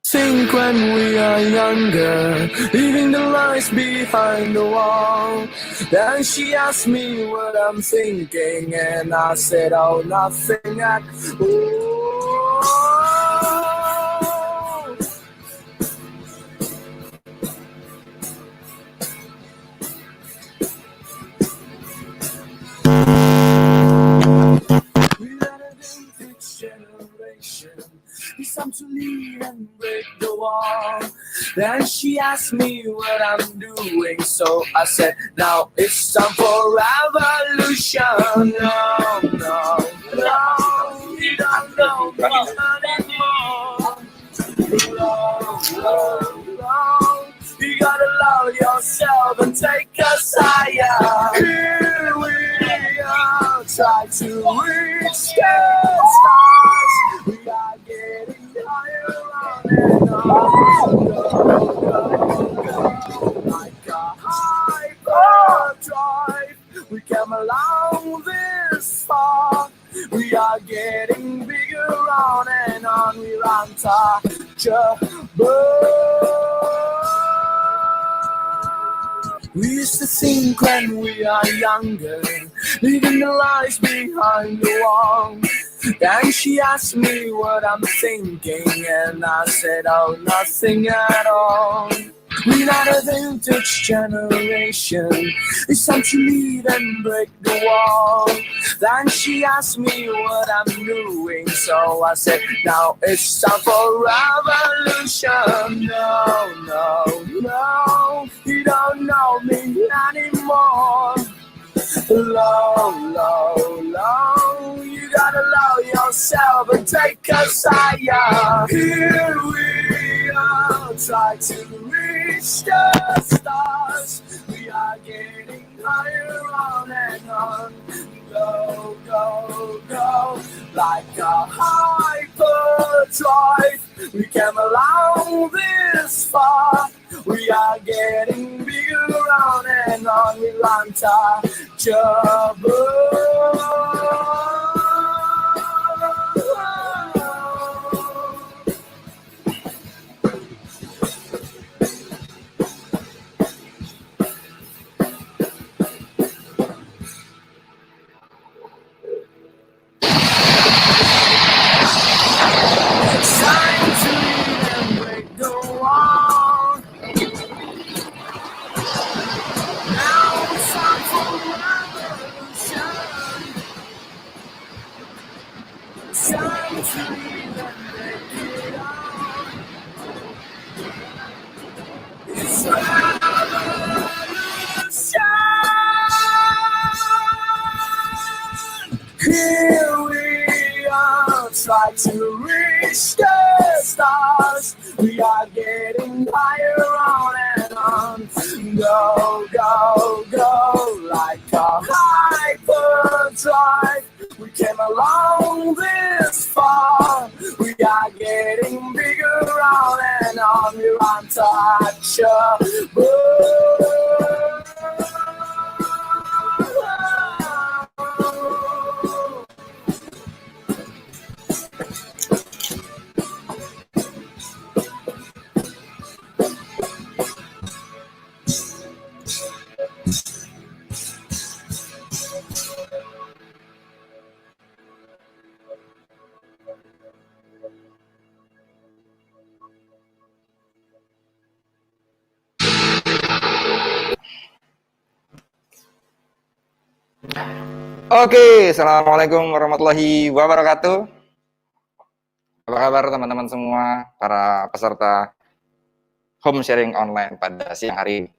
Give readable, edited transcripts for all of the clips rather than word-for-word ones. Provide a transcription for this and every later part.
Think when we are younger, leaving the lies behind the wall. Then she asked me what I'm thinking, and I said, oh, nothing at all. We are a vintage generation. It's time to leave and break the wall. Then she asked me what I'm doing, so I said, now it's time for revolution. No, no, no, you don't know me anymore. No, no, no, you gotta love yourself and take us higher. Here we are, try to reach the stars. We are getting higher on and on. Go, go, go, like a hyperdrive. We came along this far. We are getting bigger on and on. We're untouchable. We used to think when we are younger, leaving the lies behind the wall. Then she asked me what I'm thinking, and I said, oh, nothing at all. We're not a vintage generation. It's time to leave and break the wall. Then she asked me what I'm doing, so I said, now it's time for revolution. No, no, no, you don't know me anymore. Low, low, low, you gotta love yourself and take us higher. Here we are, try to reach the stars. We are getting higher on and on. Go, go, go, like a hyperdrive. We came along this far. We are getting bigger on and on. We're untouchable. It's time to leave and break the wall. Now it's time for revolution. It's time to leave and break it all. It's revolution. Here we are, try to reach the stars. We are getting higher on and on. Go, go, go, like a hyperdrive. We came along this far. We are getting bigger on and on. We're untouchable. Oke, assalamualaikum warahmatullahi wabarakatuh. Apa kabar teman-teman semua, para peserta home sharing online pada siang hari ini?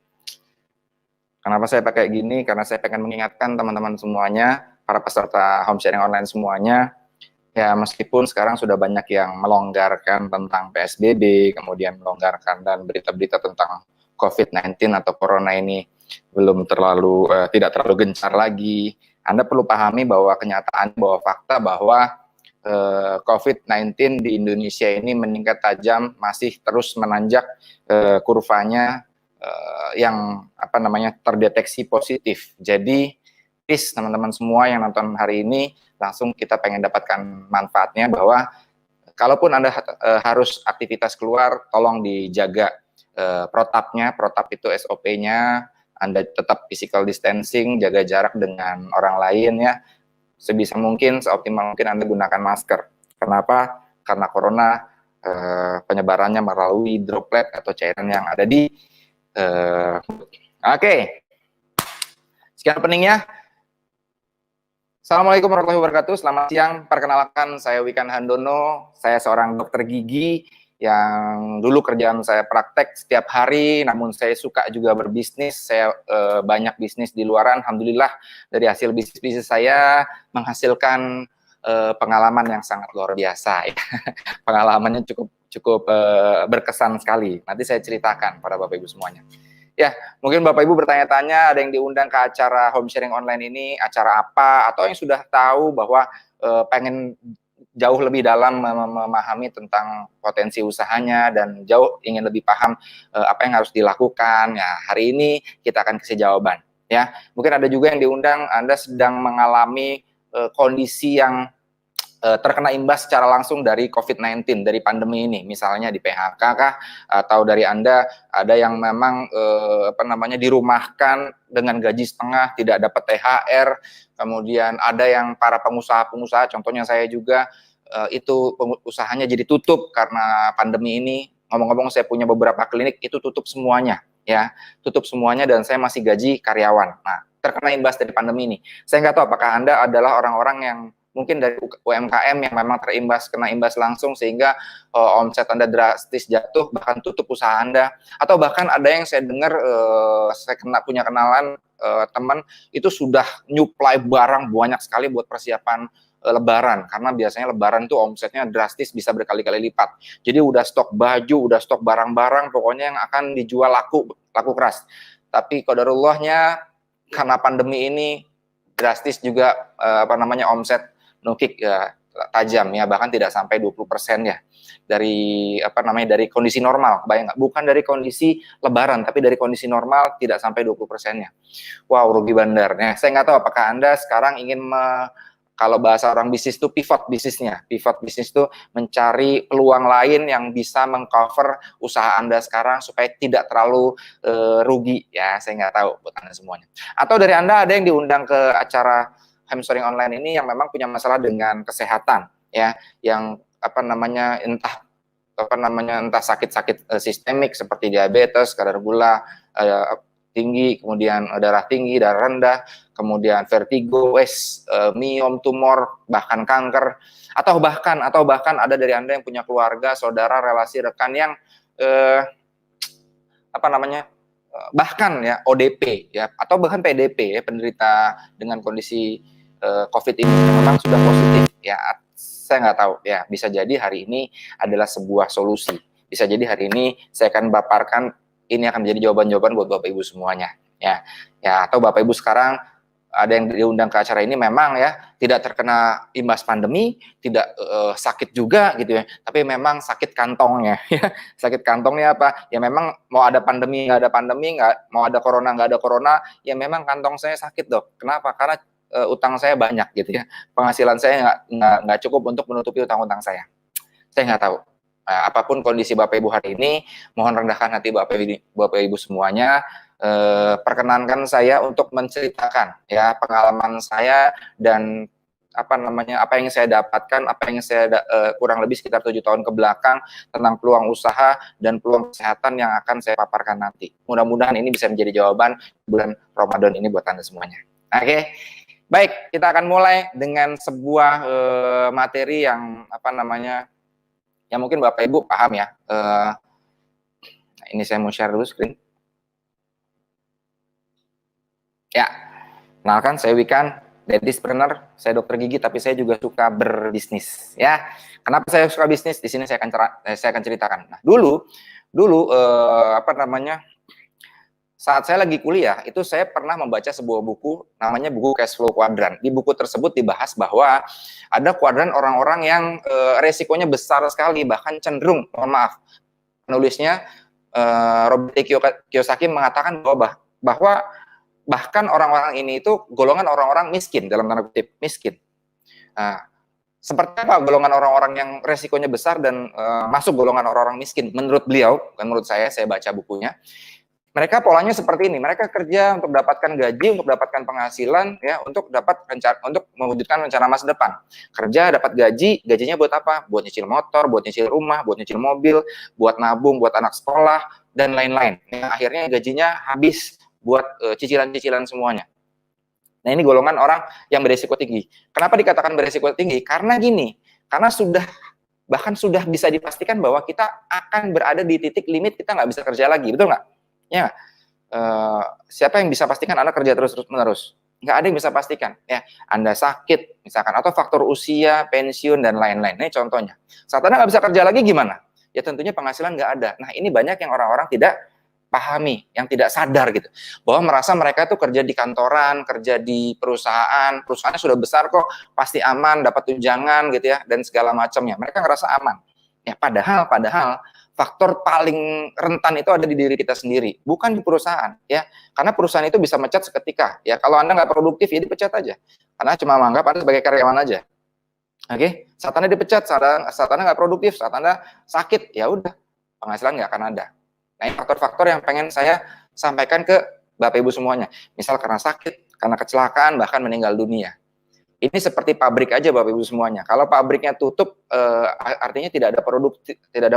Kenapa saya pakai gini? Karena saya pengen mengingatkan teman-teman semuanya, para peserta home sharing online semuanya, ya meskipun sekarang sudah banyak yang melonggarkan tentang PSBB, kemudian melonggarkan dan berita-berita tentang COVID-19 atau Corona ini belum terlalu, tidak terlalu gencar lagi. Anda perlu pahami bahwa kenyataan, bahwa fakta bahwa COVID-19 di Indonesia ini meningkat tajam, masih terus menanjak kurvanya yang terdeteksi positif. Jadi, please teman-teman semua yang nonton hari ini, langsung kita pengen dapatkan manfaatnya bahwa kalaupun Anda harus aktivitas keluar, tolong dijaga protapnya. Protap itu SOP-nya, Anda tetap physical distancing, jaga jarak dengan orang lain ya. Sebisa mungkin, seoptimal mungkin Anda gunakan masker. Kenapa? Karena corona penyebarannya melalui droplet atau cairan yang ada di Oke. Sekian openingnya. Assalamualaikum warahmatullahi wabarakatuh. Selamat siang. Perkenalkan, saya Wikan Handono. Saya seorang dokter gigi yang dulu kerjaan saya praktek setiap hari, namun saya suka juga berbisnis. Saya banyak bisnis di luaran. Alhamdulillah dari hasil bisnis saya menghasilkan pengalaman yang sangat luar biasa. Ya. Pengalamannya cukup berkesan sekali. Nanti saya ceritakan pada Bapak Ibu semuanya. Ya, mungkin Bapak Ibu bertanya-tanya, ada yang diundang ke acara home sharing online ini, acara apa, atau yang sudah tahu bahwa pengen jauh lebih dalam memahami tentang potensi usahanya dan jauh ingin lebih paham apa yang harus dilakukan. Ya, hari ini kita akan kasih jawaban. Ya, mungkin ada juga yang diundang, Anda sedang mengalami kondisi yang terkena imbas secara langsung dari COVID-19, dari pandemi ini, misalnya di PHK kah, atau dari Anda ada yang memang dirumahkan dengan gaji setengah, tidak dapat THR, kemudian ada yang para pengusaha-pengusaha, contohnya saya juga, itu usahanya jadi tutup karena pandemi ini. Ngomong-ngomong, saya punya beberapa klinik, itu tutup semuanya, ya, tutup semuanya, dan saya masih gaji karyawan. Nah, terkena imbas dari pandemi ini. Saya nggak tahu apakah Anda adalah orang-orang yang mungkin dari UMKM yang memang kena imbas langsung sehingga omset Anda drastis jatuh, bahkan tutup usaha Anda, atau bahkan ada yang saya dengar, saya punya kenalan teman itu sudah nyuplai barang banyak sekali buat persiapan Lebaran, karena biasanya Lebaran tuh omsetnya drastis bisa berkali-kali lipat. Jadi udah stok baju, udah stok barang-barang, pokoknya yang akan dijual laku keras. Tapi qadarullahnya karena pandemi ini drastis juga omset nukik ya, tajam ya, bahkan tidak sampai 20% ya dari dari kondisi normal. Bayang nggak? Bukan dari kondisi Lebaran, tapi dari kondisi normal tidak sampai 20%-nya. Wow, rugi bandar. Nah, saya nggak tahu apakah Anda sekarang ingin kalau bahasa orang bisnis itu pivot bisnisnya. Pivot bisnis itu mencari peluang lain yang bisa mengcover usaha Anda sekarang supaya tidak terlalu rugi ya. Saya nggak tahu buat Anda semuanya. Atau dari Anda ada yang diundang ke acara home sharing online ini yang memang punya masalah dengan kesehatan ya, yang entah sakit-sakit sistemik seperti diabetes, kadar gula tinggi, kemudian darah tinggi, darah rendah, kemudian vertigo, miom, tumor, bahkan kanker, atau bahkan ada dari Anda yang punya keluarga, saudara, relasi, rekan yang bahkan ya ODP ya, atau bahkan PDP ya, penderita dengan kondisi COVID ini memang sudah positif ya. Saya nggak tahu ya, bisa jadi hari ini adalah sebuah solusi, bisa jadi hari ini saya akan paparkan, ini akan menjadi jawaban-jawaban buat Bapak Ibu semuanya ya. Atau Bapak Ibu sekarang ada yang diundang ke acara ini memang ya tidak terkena imbas pandemi, tidak sakit juga gitu ya, tapi memang sakit kantongnya ya. Sakit kantongnya apa? Ya memang mau ada pandemi nggak ada pandemi, nggak mau ada corona nggak ada corona, ya memang kantong saya sakit, Dok. Kenapa? Karena utang saya banyak gitu ya, penghasilan saya nggak cukup untuk menutupi utang-utang saya. Saya nggak tahu. Apapun kondisi Bapak Ibu hari ini, mohon rendahkan hati Bapak Ibu semuanya. Perkenankan saya untuk menceritakan ya pengalaman saya dan apa yang saya dapatkan, apa yang saya kurang lebih sekitar 7 tahun ke belakang tentang peluang usaha dan peluang kesehatan yang akan saya paparkan nanti. Mudah-mudahan ini bisa menjadi jawaban bulan Ramadan ini buat Anda semuanya. Oke. Baik, kita akan mulai dengan sebuah materi yang yang mungkin Bapak Ibu paham ya. Ini saya mau share dulu screen. Ya, kenalkan saya Wikan, dentispreneur, saya dokter gigi, tapi saya juga suka berbisnis. Ya, kenapa saya suka bisnis? Di sini saya akan ceritakan. Nah, dulu saat saya lagi kuliah, itu saya pernah membaca sebuah buku, namanya buku Cash Flow Quadrant. Di buku tersebut dibahas bahwa ada kuadran orang-orang yang resikonya besar sekali, bahkan cenderung, mohon maaf, penulisnya Robert T. Kiyosaki mengatakan bahwa bahkan orang-orang ini itu golongan orang-orang miskin, dalam tanda kutip, miskin. Nah, Seperti apa golongan orang-orang yang resikonya besar dan masuk golongan orang-orang miskin? Menurut beliau, bukan menurut saya baca bukunya. Mereka polanya seperti ini. Mereka kerja untuk mendapatkan gaji, untuk mendapatkan penghasilan, ya, untuk mewujudkan rencana masa depan. Kerja dapat gaji, gajinya buat apa? Buat nyicil motor, buat nyicil rumah, buat nyicil mobil, buat nabung, buat anak sekolah, dan lain-lain. Ya, akhirnya gajinya habis buat cicilan-cicilan semuanya. Nah, ini golongan orang yang beresiko tinggi. Kenapa dikatakan beresiko tinggi? Karena gini, karena bahkan sudah bisa dipastikan bahwa kita akan berada di titik limit kita nggak bisa kerja lagi, betul nggak? Ya, siapa yang bisa pastikan Anda kerja terus-menerus? Nggak ada yang bisa pastikan. Ya, Anda sakit, misalkan, atau faktor usia, pensiun, dan lain-lain. Ini contohnya. Saat Anda nggak bisa kerja lagi gimana? Ya tentunya penghasilan nggak ada. Nah, ini banyak yang orang-orang tidak pahami, yang tidak sadar gitu, bahwa merasa mereka tuh kerja di kantoran, kerja di perusahaannya sudah besar kok, pasti aman, dapat tunjangan gitu ya, dan segala macamnya. Mereka ngerasa aman. Ya, padahal faktor paling rentan itu ada di diri kita sendiri, bukan di perusahaan ya. Karena perusahaan itu bisa mecat seketika. Ya, kalau Anda nggak produktif ya dipecat aja. Karena cuma menganggap Anda sebagai karyawan aja. Oke, saat Anda dipecat, saat Anda nggak produktif, saat Anda sakit, ya udah, penghasilan nggak akan ada. Nah, ini faktor-faktor yang pengen saya sampaikan ke Bapak Ibu semuanya. Misal karena sakit, karena kecelakaan, bahkan meninggal dunia. Ini seperti pabrik aja Bapak Ibu semuanya. Kalau pabriknya tutup, artinya tidak ada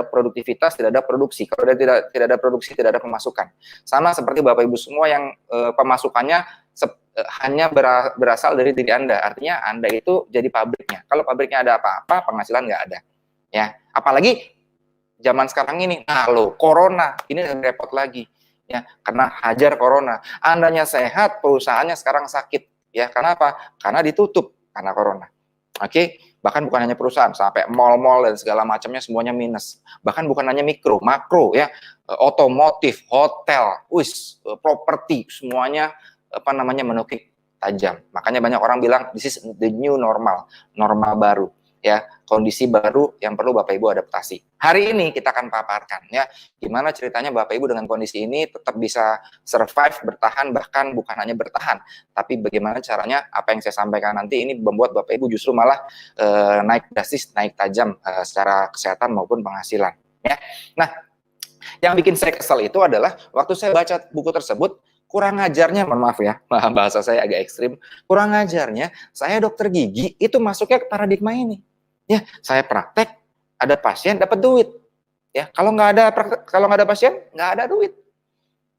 produktivitas, tidak ada produksi. Kalau tidak ada produksi, tidak ada pemasukan. Sama seperti Bapak Ibu semua yang pemasukannya hanya berasal dari diri Anda. Artinya Anda itu jadi pabriknya. Kalau pabriknya ada apa-apa, penghasilan nggak ada. Ya, apalagi zaman sekarang ini, corona, ini repot lagi, ya, karena hajar corona. Andanya sehat, perusahaannya sekarang sakit, ya, karena apa? Karena ditutup, karena corona. Oke, bahkan bukan hanya perusahaan, sampai mall-mall dan segala macamnya semuanya minus. Bahkan bukan hanya mikro, makro, ya, otomotif, hotel, properti, semuanya menukik tajam. Makanya banyak orang bilang, this is the new normal, normal baru. Ya, kondisi baru yang perlu Bapak Ibu adaptasi. Hari ini kita akan paparkan ya, gimana ceritanya Bapak Ibu dengan kondisi ini tetap bisa survive, bertahan, bahkan bukan hanya bertahan, tapi bagaimana caranya apa yang saya sampaikan nanti ini membuat Bapak Ibu justru malah naik drastis, naik tajam secara kesehatan maupun penghasilan ya. Nah, yang bikin saya kesal itu adalah waktu saya baca buku tersebut, kurang ajarnya, mohon maaf ya, bahasa saya agak ekstrim, kurang ajarnya, saya dokter gigi itu masuknya ke paradigma ini. Ya, saya praktek, ada pasien dapat duit. Ya, kalau nggak ada pasien, nggak ada duit.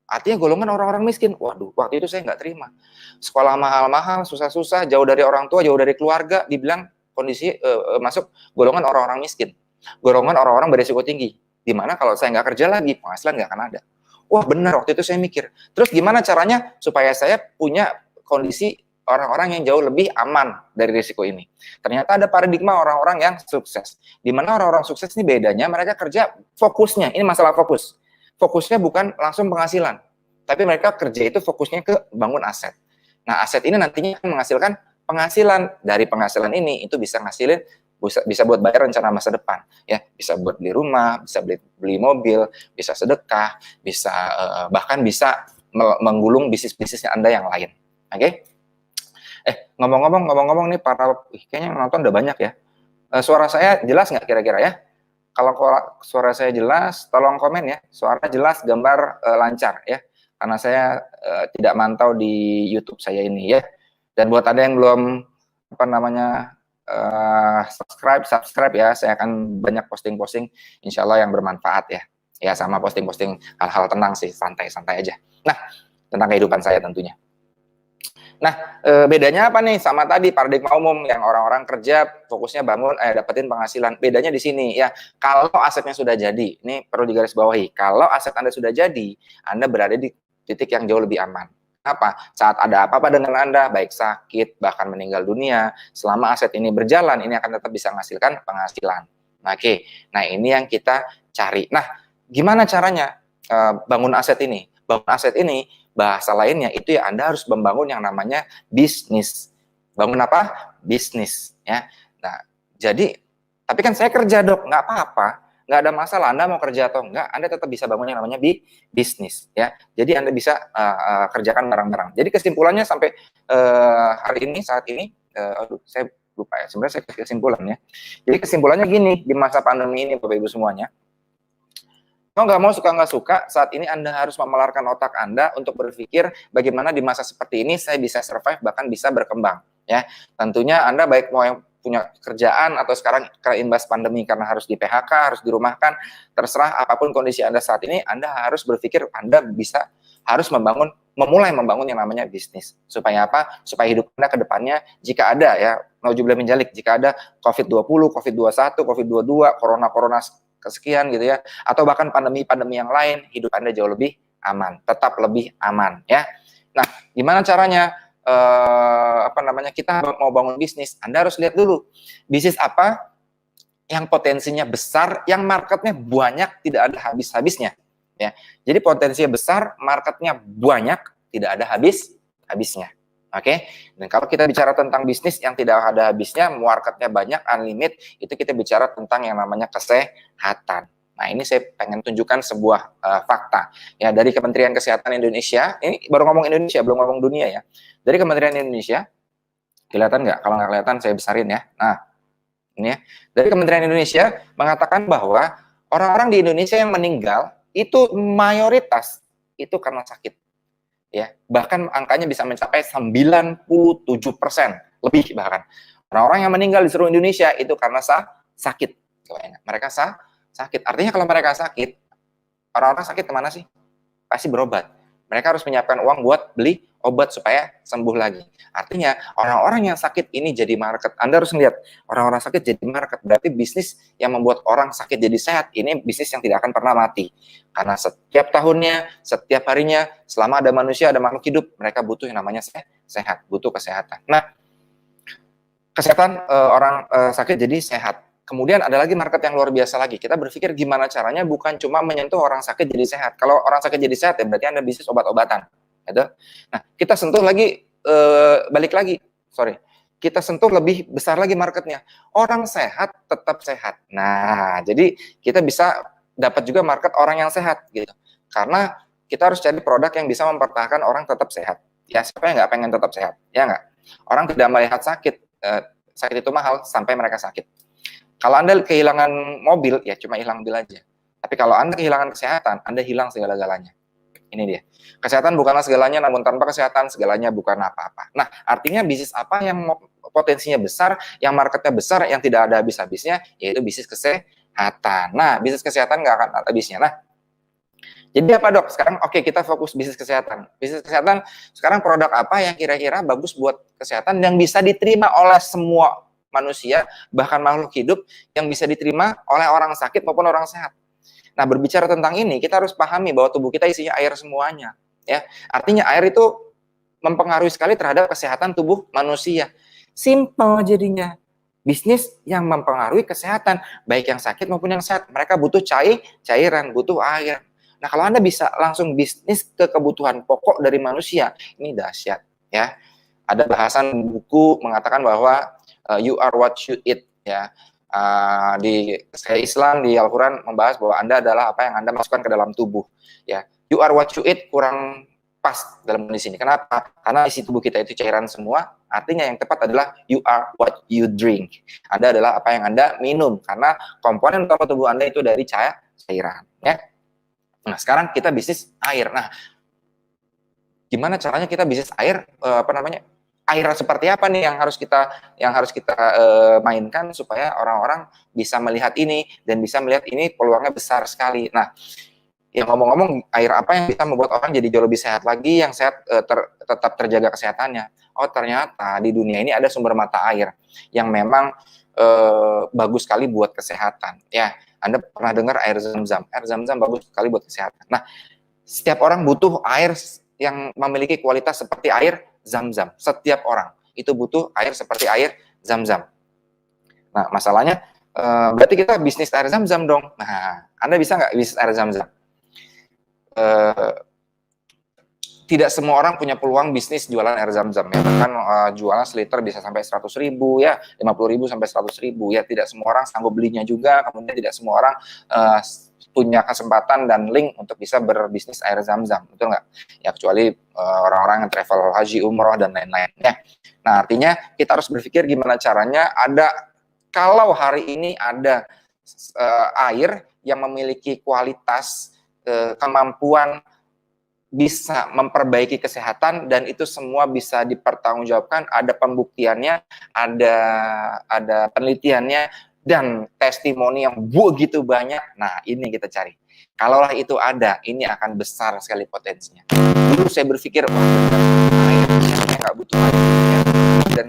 Artinya golongan orang-orang miskin. Waduh, waktu itu saya nggak terima. Sekolah mahal-mahal, susah-susah, jauh dari orang tua, jauh dari keluarga, dibilang kondisi masuk golongan orang-orang miskin. Golongan orang-orang berisiko tinggi. Dimana kalau saya nggak kerja lagi, penghasilan nggak akan ada. Wah benar, waktu itu saya mikir. Terus gimana caranya supaya saya punya kondisi orang-orang yang jauh lebih aman dari risiko ini? Ternyata ada paradigma orang-orang yang sukses. Di mana orang-orang sukses ini bedanya, mereka kerja fokusnya, ini masalah fokus. Fokusnya bukan langsung penghasilan, tapi mereka kerja itu fokusnya ke bangun aset. Nah, aset ini nantinya akan menghasilkan penghasilan. Dari penghasilan ini, itu bisa ngasilin, bisa buat bayar rencana masa depan, ya, bisa buat beli rumah, bisa beli mobil, bisa sedekah, bisa bahkan bisa menggulung bisnis-bisnisnya Anda yang lain. Oke? Ngomong-ngomong nih kayaknya yang nonton udah banyak ya. Suara saya jelas nggak kira-kira ya? Kalau suara saya jelas, tolong komen ya. Suara jelas, gambar lancar ya. Karena saya tidak mantau di YouTube saya ini ya. Dan buat Anda yang belum subscribe ya, saya akan banyak posting-posting insya Allah yang bermanfaat ya. Ya, sama posting-posting hal-hal tenang sih, santai-santai aja. Nah, tentang kehidupan saya tentunya. Nah, bedanya apa nih sama tadi paradigma umum yang orang-orang kerja fokusnya dapetin penghasilan. Bedanya di sini ya, kalau asetnya sudah jadi, ini perlu digarisbawahi. Kalau aset Anda sudah jadi, Anda berada di titik yang jauh lebih aman. Apa? Saat ada apa-apa dengan Anda, baik sakit, bahkan meninggal dunia, selama aset ini berjalan, ini akan tetap bisa menghasilkan penghasilan. Oke, nah ini yang kita cari. Nah, gimana caranya bangun aset ini? Bangun aset ini, bahasa lainnya itu ya Anda harus membangun yang namanya bisnis. Bangun apa? Bisnis. Ya. Nah, jadi, tapi kan saya kerja dok, nggak apa-apa. Nggak ada masalah, Anda mau kerja atau enggak, Anda tetap bisa bangun yang namanya bisnis. Ya. Jadi Anda bisa kerjakan bareng-bareng. Jadi kesimpulannya sampai hari ini, saat ini, saya lupa ya. Sebenarnya saya kesimpulannya. Jadi kesimpulannya gini, di masa pandemi ini Bapak Ibu semuanya, mau nggak mau, suka nggak suka, saat ini Anda harus memelarkan otak Anda untuk berpikir bagaimana di masa seperti ini saya bisa survive, bahkan bisa berkembang. Ya, tentunya Anda baik mau yang punya kerjaan atau sekarang imbas pandemi karena harus di PHK, harus dirumahkan, terserah apapun kondisi Anda saat ini, Anda harus berpikir Anda harus memulai membangun yang namanya bisnis. Supaya apa? Supaya hidup Anda ke depannya, jika ada ya, nauzubillah min dzalik, jika ada COVID-20, COVID-21, COVID-22, corona kesekian gitu ya, atau bahkan pandemi-pandemi yang lain, hidup Anda jauh lebih aman, tetap lebih aman ya. Nah, gimana caranya? Kita mau bangun bisnis, Anda harus lihat dulu bisnis apa yang potensinya besar, yang marketnya banyak, tidak ada habis-habisnya ya. Jadi potensinya besar, marketnya banyak, tidak ada habisnya. Oke. Dan kalau kita bicara tentang bisnis yang tidak ada habisnya, marketnya banyak, unlimited, itu kita bicara tentang yang namanya kesehatan. Nah, ini saya pengen tunjukkan sebuah fakta ya dari Kementerian Kesehatan Indonesia. Ini baru ngomong Indonesia, belum ngomong dunia ya. Dari Kementerian Indonesia, kelihatan nggak? Kalau nggak kelihatan, saya besarin ya. Nah, ini ya. Dari Kementerian Indonesia mengatakan bahwa orang-orang di Indonesia yang meninggal itu mayoritas itu karena sakit. Ya, bahkan angkanya bisa mencapai 97%, lebih bahkan. Orang-orang yang meninggal di seluruh Indonesia itu karena sakit. Mereka sakit. Artinya kalau mereka sakit, orang-orang sakit kemana sih? Pasti berobat. Mereka harus menyiapkan uang buat beli obat supaya sembuh lagi. Artinya orang-orang yang sakit ini jadi market. Anda harus lihat, orang-orang sakit jadi market. Berarti bisnis yang membuat orang sakit jadi sehat, ini bisnis yang tidak akan pernah mati. Karena setiap tahunnya, setiap harinya, selama ada manusia, ada makhluk hidup, mereka butuh yang namanya sehat, butuh kesehatan. Nah, kesehatan orang sakit jadi sehat. Kemudian ada lagi market yang luar biasa lagi. Kita berpikir gimana caranya bukan cuma menyentuh orang sakit jadi sehat. Kalau orang sakit jadi sehat ya berarti Anda bisnis obat-obatan. Gitu. Nah, kita sentuh lagi, kita sentuh lebih besar lagi marketnya. Orang sehat tetap sehat. Nah, jadi kita bisa dapat juga market orang yang sehat gitu. Karena kita harus cari produk yang bisa mempertahankan orang tetap sehat. Ya, siapa yang nggak pengen tetap sehat? Ya nggak? Orang tidak melihat sakit. Sakit itu mahal sampai mereka sakit. Kalau Anda kehilangan mobil, ya cuma hilang mobil aja. Tapi kalau Anda kehilangan kesehatan, Anda hilang segala-galanya. Ini dia. Kesehatan bukanlah segalanya, namun tanpa kesehatan, segalanya bukan apa-apa. Nah, artinya bisnis apa yang potensinya besar, yang marketnya besar, yang tidak ada habis-habisnya, yaitu bisnis kesehatan. Nah, bisnis kesehatan nggak akan ada habisnya. Nah, jadi apa dok? Sekarang oke, kita fokus bisnis kesehatan. Bisnis kesehatan, sekarang produk apa yang kira-kira bagus buat kesehatan, yang bisa diterima oleh semua manusia, bahkan makhluk hidup, yang bisa diterima oleh orang sakit maupun orang sehat. Nah, berbicara tentang ini, kita harus pahami bahwa tubuh kita isinya air semuanya. Ya, artinya air itu mempengaruhi sekali terhadap kesehatan tubuh manusia. Simple jadinya. Bisnis yang mempengaruhi kesehatan, baik yang sakit maupun yang sehat. Mereka butuh cairan, butuh air. Nah, kalau Anda bisa langsung bisnis ke kebutuhan pokok dari manusia, ini dahsyat. Ya, ada bahasan buku mengatakan bahwa you are what you eat, ya. Di Islam, di Al-Quran membahas bahwa Anda adalah apa yang Anda masukkan ke dalam tubuh, ya. You are what you eat kurang pas dalam kondisi ini. Kenapa? Karena isi tubuh kita itu cairan semua. Artinya yang tepat adalah you are what you drink. Anda adalah apa yang Anda minum, karena komponen utama tubuh Anda itu dari cairan, ya. Nah, sekarang kita bisnis air. Nah, gimana caranya kita bisnis air? Air seperti apa nih yang harus kita mainkan supaya orang-orang bisa melihat ini dan bisa melihat ini peluangnya besar sekali. Nah, yang ngomong-ngomong, air apa yang bisa membuat orang jadi jauh lebih sehat lagi, yang sehat tetap terjaga kesehatannya? Oh, ternyata di dunia ini ada sumber mata air yang memang bagus sekali buat kesehatan. Ya, Anda pernah dengar air Zam-Zam? Air Zam-Zam bagus sekali buat kesehatan. Nah, setiap orang butuh air yang memiliki kualitas seperti air Zam-Zam. Setiap orang itu butuh air seperti air Zam-Zam. Nah, masalahnya berarti kita bisnis air Zam-Zam dong. Nah, Anda bisa nggak bisnis air Zam-Zam? Tidak semua orang punya peluang bisnis jualan air Zam-Zam, ya. Bahkan jualan seliter bisa sampai 100.000, ya, 50.000 sampai 100.000, ya. Tidak semua orang sanggup belinya juga. Kemudian tidak semua orang punya kesempatan dan link untuk bisa berbisnis air zam-zam, betul nggak? Ya kecuali orang-orang yang travel haji, umroh dan lain-lain ya. Nah artinya kita harus berpikir gimana caranya kalau hari ini ada air yang memiliki kualitas, kemampuan bisa memperbaiki kesehatan dan itu semua bisa dipertanggungjawabkan, ada pembuktiannya, ada penelitiannya dan testimoni yang begitu banyak. Nah, ini kita cari. Kalaulah itu ada, ini akan besar sekali potensinya. Dulu saya berpikir, wah air nggak butuh air. Ya. Dan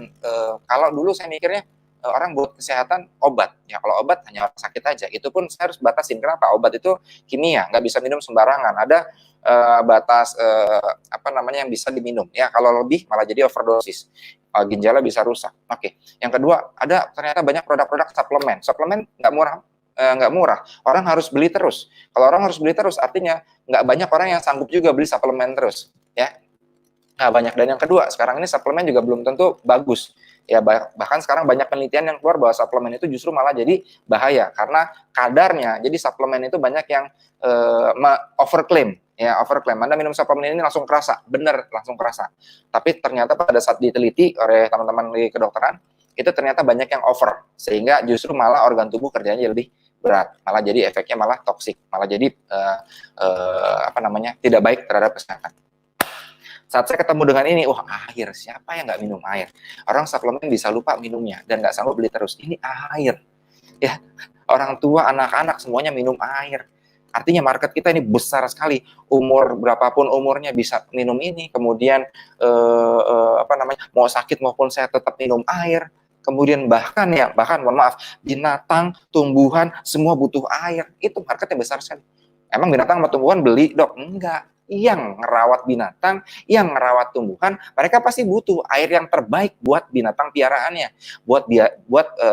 kalau dulu saya mikirnya orang buat kesehatan obat. Ya kalau obat hanya orang sakit aja. Itu pun saya harus batasin. Kenapa? Obat itu kimia, nggak bisa minum sembarangan. Ada batas yang bisa diminum ya, kalau lebih malah jadi overdosis, ginjalnya bisa rusak. Oke. Yang kedua, ada ternyata banyak produk-produk suplemen nggak murah, orang harus beli terus. Kalau orang harus beli terus artinya nggak banyak orang yang sanggup juga beli suplemen terus ya. Nah banyak. Dan yang kedua, sekarang ini suplemen juga belum tentu bagus ya, bahkan sekarang banyak penelitian yang keluar bahwa suplemen itu justru malah jadi bahaya karena kadarnya. Jadi suplemen itu banyak yang overclaim. Anda minum suplemen ini langsung kerasa, benar langsung kerasa. Tapi ternyata pada saat diteliti oleh teman-teman di kedokteran, itu ternyata banyak yang over, sehingga justru malah organ tubuh kerjanya lebih berat, malah jadi efeknya malah toksik, malah jadi tidak baik terhadap kesehatan. Saat saya ketemu dengan ini, wah air, siapa yang nggak minum air? Orang suplemen bisa lupa minumnya dan nggak sanggup beli terus. Ini air, ya orang tua, anak-anak semuanya minum air. Artinya market kita ini besar sekali. Umur berapapun umurnya bisa minum ini. Kemudian mau sakit maupun sehat tetap minum air. Kemudian bahkan mohon maaf, binatang, tumbuhan semua butuh air. Itu marketnya besar sekali. Emang binatang sama tumbuhan beli, Dok? Enggak. Yang ngerawat binatang, yang ngerawat tumbuhan, mereka pasti butuh air yang terbaik buat binatang piaraannya, buat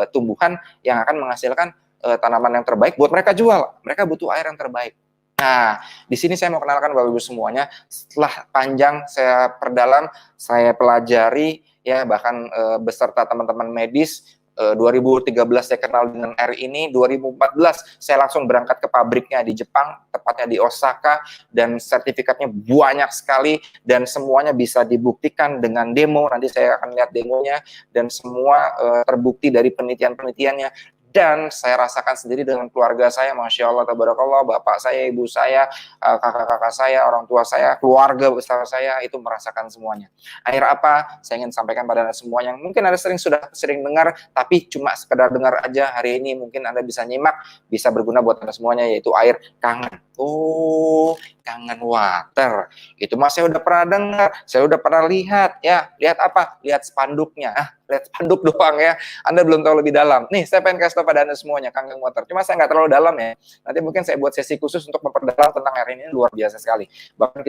tumbuhan yang akan menghasilkan tanaman yang terbaik buat mereka jual. Mereka butuh air yang terbaik. Nah, di sini saya mau kenalkan Bapak Ibu semuanya. Setelah panjang saya perdalam, saya pelajari ya, bahkan beserta teman-teman medis. 2013 saya kenal dengan air ini, 2014 saya langsung berangkat ke pabriknya di Jepang, tepatnya di Osaka, dan sertifikatnya banyak sekali dan semuanya bisa dibuktikan dengan demo. Nanti saya akan lihat demonya dan semua terbukti dari penelitian-penelitiannya. Dan saya rasakan sendiri dengan keluarga saya, Masya Allah, tabarakallah, bapak saya, ibu saya, kakak-kakak saya, orang tua saya, keluarga besar saya, itu merasakan semuanya. Air apa? Saya ingin sampaikan pada Anda semua yang mungkin Anda sudah sering dengar, tapi cuma sekedar dengar aja. Hari ini mungkin Anda bisa nyimak, bisa berguna buat Anda semuanya, yaitu air Kangen. Oh, Kangen Water. Itu mas saya udah pernah dengar, saya udah pernah lihat. Ya, lihat apa? Lihat spanduknya. Lihat spanduk doang ya. Anda belum tahu lebih dalam. Nih, saya pengen kasih tahu pada Anda semuanya, Kangen Water. Cuma saya nggak terlalu dalam ya. Nanti mungkin saya buat sesi khusus untuk memperdalam tentang air ini, luar biasa sekali. Bahkan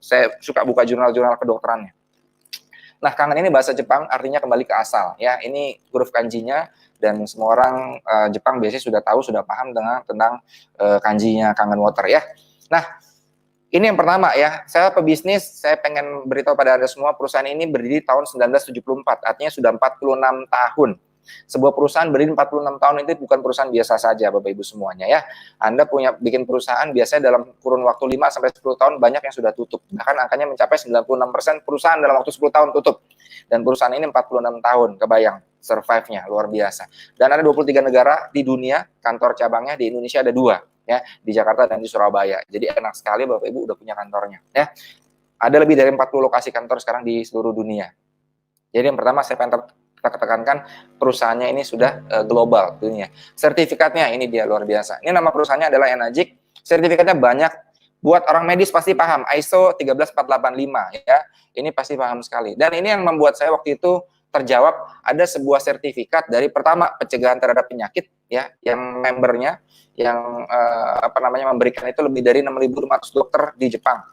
saya suka buka jurnal-jurnal kedokterannya. Nah, Kangen ini bahasa Jepang, artinya kembali ke asal. Ya, ini huruf kanjinya. Dan semua orang Jepang biasanya sudah tahu, sudah paham tentang kanjinya Kangen Water ya. Nah, ini yang pertama ya, saya pebisnis, saya pengen beritahu pada Anda semua, perusahaan ini berdiri tahun 1974, artinya sudah 46 tahun. Sebuah perusahaan berdiri 46 tahun itu bukan perusahaan biasa saja, Bapak Ibu semuanya ya. Anda bikin perusahaan biasanya dalam kurun waktu 5-10 tahun banyak yang sudah tutup. Bahkan angkanya mencapai 96% perusahaan dalam waktu 10 tahun tutup. Dan perusahaan ini 46 tahun, kebayang survive-nya luar biasa. Dan ada 23 negara di dunia, kantor cabangnya di Indonesia ada 2 ya, di Jakarta dan di Surabaya. Jadi enak sekali Bapak Ibu udah punya kantornya ya. Ada lebih dari 40 lokasi kantor sekarang di seluruh dunia. Jadi yang pertama saya pengen tekankan, perusahaannya ini sudah global dunia. Sertifikatnya ini dia luar biasa. Ini nama perusahaannya adalah Enagic. Sertifikatnya banyak. Buat orang medis pasti paham, ISO 13485 ya. Ini pasti paham sekali. Dan ini yang membuat saya waktu itu terjawab, ada sebuah sertifikat dari pertama pencegahan terhadap penyakit ya, yang membernya yang memberikan itu lebih dari 6.500 dokter di Jepang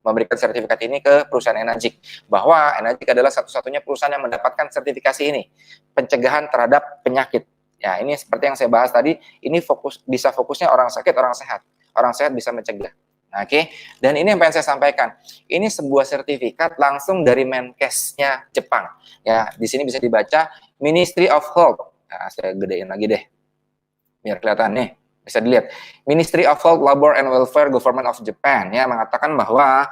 memberikan sertifikat ini ke perusahaan Enagic, bahwa Enagic adalah satu-satunya perusahaan yang mendapatkan sertifikasi ini, pencegahan terhadap penyakit. Ya, ini seperti yang saya bahas tadi, ini fokusnya orang sakit, orang sehat bisa mencegah. Nah, oke. Dan ini yang pengen saya sampaikan. Ini sebuah sertifikat langsung dari Menkes-nya Jepang. Ya, di sini bisa dibaca Ministry of Health. Nah, saya gedein lagi deh, biar kelihatan nih. Bisa dilihat. Ministry of Health, Labor and Welfare, Government of Japan ya mengatakan bahwa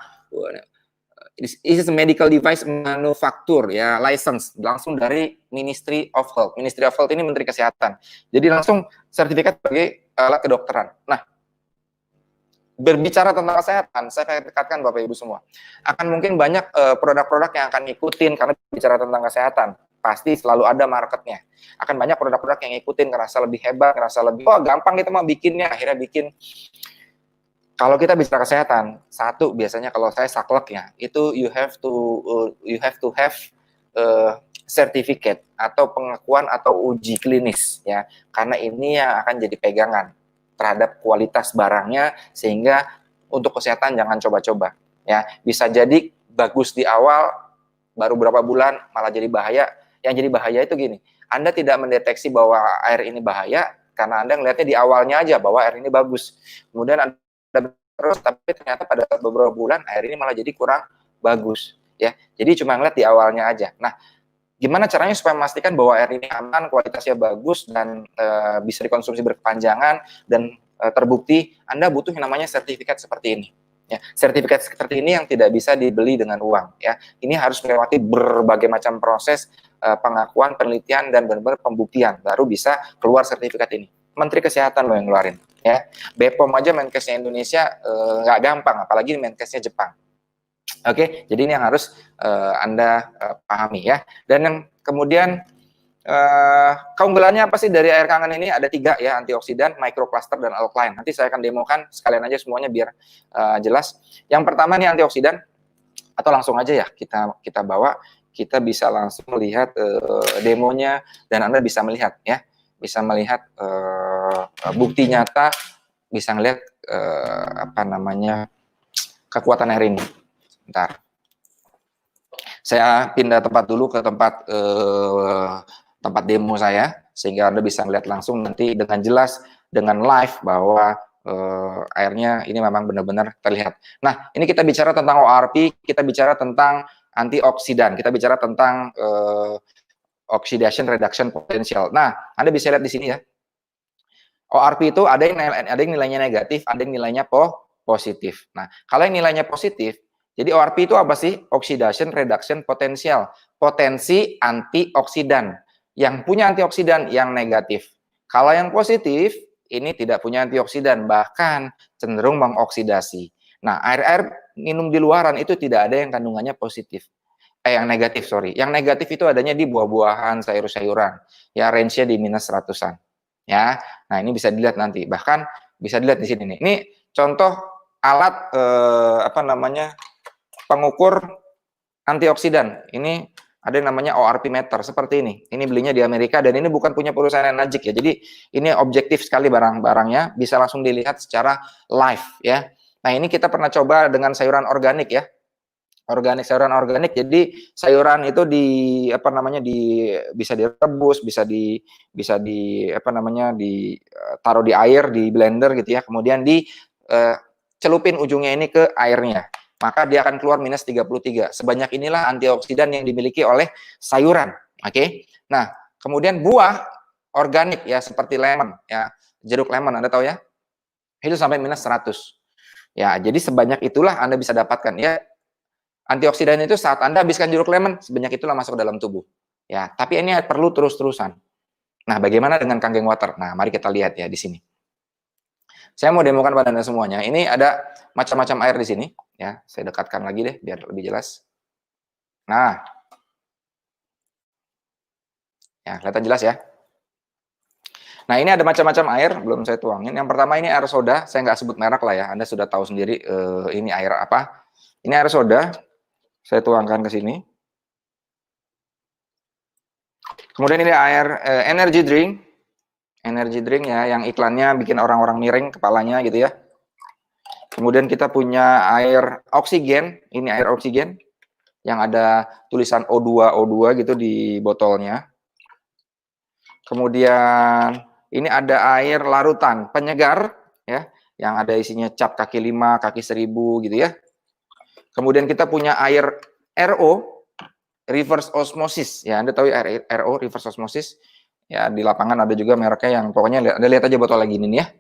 this is a medical device manufacture ya, license langsung dari Ministry of Health. Ministry of Health ini Menteri Kesehatan. Jadi langsung sertifikat sebagai alat kedokteran. Nah, berbicara tentang kesehatan, saya katakan Bapak Ibu semua, akan mungkin banyak produk-produk yang akan ngikutin karena bicara tentang kesehatan. Pasti selalu ada marketnya. Akan banyak produk-produk yang ngikutin, ngerasa lebih hebat, ngerasa lebih, oh gampang kita mah bikinnya, akhirnya bikin. Kalau kita bicara kesehatan, satu biasanya kalau saya saklek ya, itu you have to have certificate atau pengakuan atau uji klinis ya, karena ini yang akan jadi pegangan terhadap kualitas barangnya, sehingga untuk kesehatan jangan coba-coba ya. Bisa jadi bagus di awal, baru berapa bulan malah jadi bahaya. Yang jadi bahaya itu gini, Anda tidak mendeteksi bahwa air ini bahaya karena Anda ngelihatnya di awalnya aja bahwa air ini bagus, kemudian Anda terus tapi ternyata pada beberapa bulan air ini malah jadi kurang bagus ya. Jadi cuma ngeliat di awalnya aja. Nah, gimana caranya supaya memastikan bahwa air ini aman, kualitasnya bagus, dan bisa dikonsumsi berkepanjangan, dan terbukti? Anda butuh yang namanya sertifikat seperti ini. Ya, sertifikat seperti ini yang tidak bisa dibeli dengan uang. Ya, ini harus melewati berbagai macam proses pengakuan, penelitian, dan benar-benar pembuktian, baru bisa keluar sertifikat ini. Menteri Kesehatan loh yang ngeluarin. Ya, BPOM aja Menkesnya Indonesia nggak gampang, apalagi Menkesnya Jepang. Oke, jadi ini yang harus Anda pahami ya. Dan yang kemudian keunggulannya apa sih dari air kangen ini? Ada 3 ya, antioksidan, microcluster, dan alkaline. Nanti saya akan demokan sekalian aja semuanya biar jelas. Yang pertama nih antioksidan, atau langsung aja ya kita bawa, kita bisa langsung melihat demonya, dan Anda bisa melihat ya, bisa melihat bukti nyata, bisa melihat apa namanya kekuatan air ini. Bentar, saya pindah tempat dulu ke tempat demo saya, sehingga Anda bisa melihat langsung nanti dengan jelas, dengan live, bahwa airnya ini memang benar-benar terlihat. Nah, ini kita bicara tentang ORP, kita bicara tentang antioksidan, kita bicara tentang oxidation reduction potential. Nah, Anda bisa lihat di sini ya. ORP itu ada yang nilainya negatif, ada yang nilainya positif. Nah, kalau yang nilainya positif, jadi ORP itu apa sih? Oxidation reduction potential, potensi antioksidan. Yang punya antioksidan yang negatif. Kalau yang positif, ini tidak punya antioksidan, bahkan cenderung mengoksidasi. Nah, air-air minum di luaran itu tidak ada yang kandungannya positif. Yang negatif, sorry. Yang negatif itu adanya di buah-buahan, sayur-sayuran. Ya, range-nya di minus 100-an. Ya, nah ini bisa dilihat nanti. Bahkan bisa dilihat di sini nih. Ini contoh alat apa namanya pengukur antioksidan. Ini ada yang namanya ORP meter seperti ini. Ini belinya di Amerika, dan ini bukan punya perusahaan Najik ya. Jadi ini objektif sekali barang-barangnya, bisa langsung dilihat secara live ya. Nah, ini kita pernah coba dengan sayuran organik ya. Sayuran organik. Jadi sayuran itu bisa direbus, bisa di apa namanya ditaruh di air, di blender gitu ya. Kemudian celupin ujungnya ini ke airnya. Maka dia akan keluar minus 33. Sebanyak inilah antioksidan yang dimiliki oleh sayuran. Oke. Nah, kemudian buah organik ya, seperti lemon ya, jeruk lemon Anda tahu ya. Itu sampai minus 100. Ya, jadi sebanyak itulah Anda bisa dapatkan ya. Antioksidan itu saat Anda habiskan jeruk lemon, sebanyak itulah masuk ke dalam tubuh. Ya, tapi ini perlu terus-terusan. Nah, bagaimana dengan Kangen Water? Nah, mari kita lihat ya di sini. Saya mau demokan pada Anda semuanya. Ini ada macam-macam air di sini. Ya, saya dekatkan lagi deh biar lebih jelas. Nah, ya kelihatan jelas ya. Nah, ini ada macam-macam air, belum saya tuangin. Yang pertama ini air soda, saya nggak sebut merek lah ya. Anda sudah tahu sendiri ini air apa. Ini air soda, saya tuangkan ke sini. Kemudian ini air energy drink. Energy drink ya, yang iklannya bikin orang-orang miring kepalanya gitu ya. Kemudian kita punya air oksigen, ini air oksigen yang ada tulisan O2 gitu di botolnya. Kemudian ini ada air larutan penyegar ya, yang ada isinya cap kaki 5, kaki 1000 gitu ya. Kemudian kita punya air RO, reverse osmosis ya. Anda tahu air RO, reverse osmosis. Ya, di lapangan ada juga mereknya yang pokoknya Anda lihat aja botol lagi ini nih ya.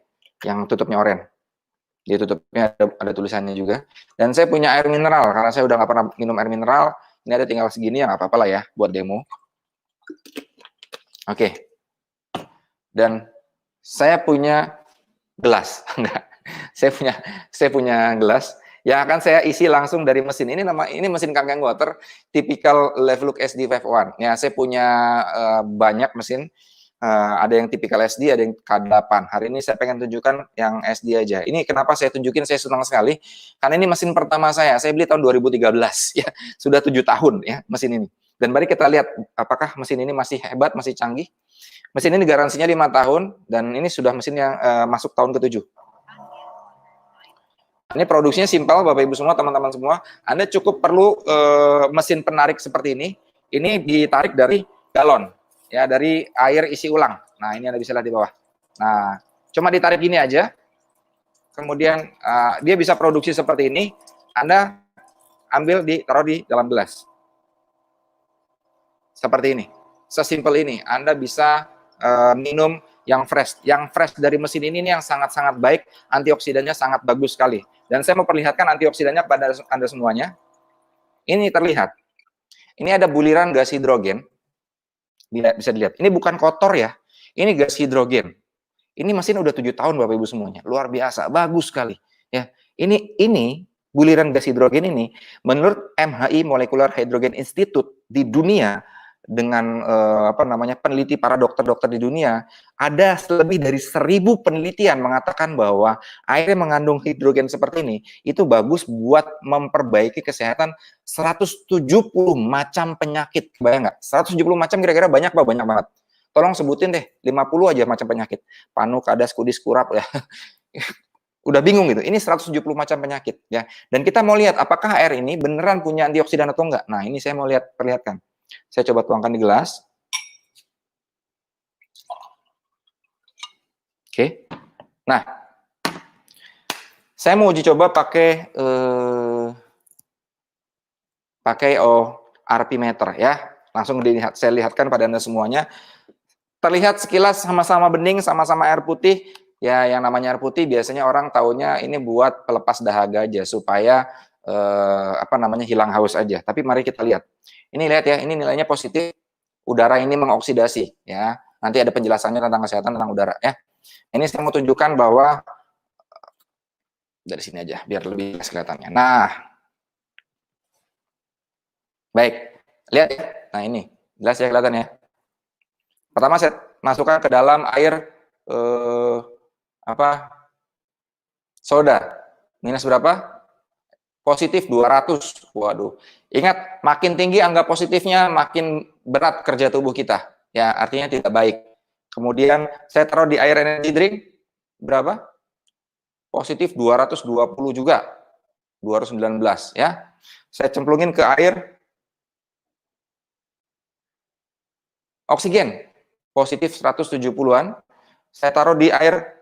yang tutupnya oranye. Dia tutupnya ada tulisannya juga. Dan saya punya air mineral, karena saya udah nggak pernah minum air mineral. Ini ada tinggal segini, ya nggak apa-apa lah ya, buat demo. Oke. Dan saya punya gelas. Enggak. Saya punya gelas yang akan saya isi langsung dari mesin. Ini mesin Kangen Water, typical Levelook SD51. Ya, saya punya banyak mesin. Ada yang tipikal SD, ada yang K8. Hari ini saya pengen tunjukkan yang SD aja. Ini kenapa saya tunjukin, saya senang sekali. Karena ini mesin pertama saya beli tahun 2013. Ya, sudah 7 tahun ya mesin ini. Dan mari kita lihat apakah mesin ini masih hebat, masih canggih. Mesin ini garansinya 5 tahun, dan ini sudah mesin yang masuk tahun ke-7. Ini produksinya simpel, Bapak Ibu semua, teman-teman semua. Anda cukup perlu mesin penarik seperti ini. Ini ditarik dari galon. Ya, dari air isi ulang. Nah, ini Anda bisa lihat di bawah. Nah, cuma ditarik gini aja. Kemudian dia bisa produksi seperti ini. Anda ambil, taruh di dalam gelas. Seperti ini. Sesimpel ini. Anda bisa minum yang fresh. Yang fresh dari mesin ini yang sangat-sangat baik. Antioksidannya sangat bagus sekali. Dan saya mau perlihatkan antioksidannya kepada Anda semuanya. Ini terlihat. Ini ada buliran gas hidrogen. Bisa dilihat, ini bukan kotor ya, ini gas hidrogen. Ini mesin udah 7 tahun Bapak Ibu semuanya, luar biasa, bagus sekali. Ya, ini buliran gas hidrogen ini, menurut MHI Molecular Hydrogen Institute di dunia, dengan peneliti para dokter-dokter di dunia, ada lebih dari 1000 penelitian mengatakan bahwa air yang mengandung hidrogen seperti ini itu bagus buat memperbaiki kesehatan 170 macam penyakit. Bayang nggak? 170 macam kira-kira banyak Pak? Banyak banget. Tolong sebutin deh 50 aja macam penyakit. Panu, kadas, kudis, kurap ya. Udah bingung gitu. Ini 170 macam penyakit ya. Dan kita mau lihat apakah air ini beneran punya antioksidan atau enggak. Nah, ini saya mau perlihatkan. Saya coba tuangkan di gelas. Oke. Nah, saya mau uji coba pakai RP meter ya. Langsung saya lihatkan pada Anda semuanya. Terlihat sekilas sama-sama bening, sama-sama air putih. Ya, yang namanya air putih biasanya orang taunya ini buat pelepas dahaga aja supaya hilang haus aja. Tapi mari kita lihat. Ini lihat ya, ini nilainya positif. Udara ini mengoksidasi ya. Nanti ada penjelasannya tentang kesehatan tentang udara ya. Ini saya mau tunjukkan bahwa dari sini aja biar lebih kelihatannya. Nah, baik. Lihat ya. Nah, ini jelas ya kelihatan ya. Pertama saya masukkan ke dalam air soda. Minus berapa? Positif 200. Waduh. Ingat, makin tinggi angka positifnya, makin berat kerja tubuh kita. Ya, artinya tidak baik. Kemudian saya taruh di air energy drink berapa? Positif 220 juga. 219 ya. Saya cemplungin ke air oksigen. Positif 170-an. Saya taruh di air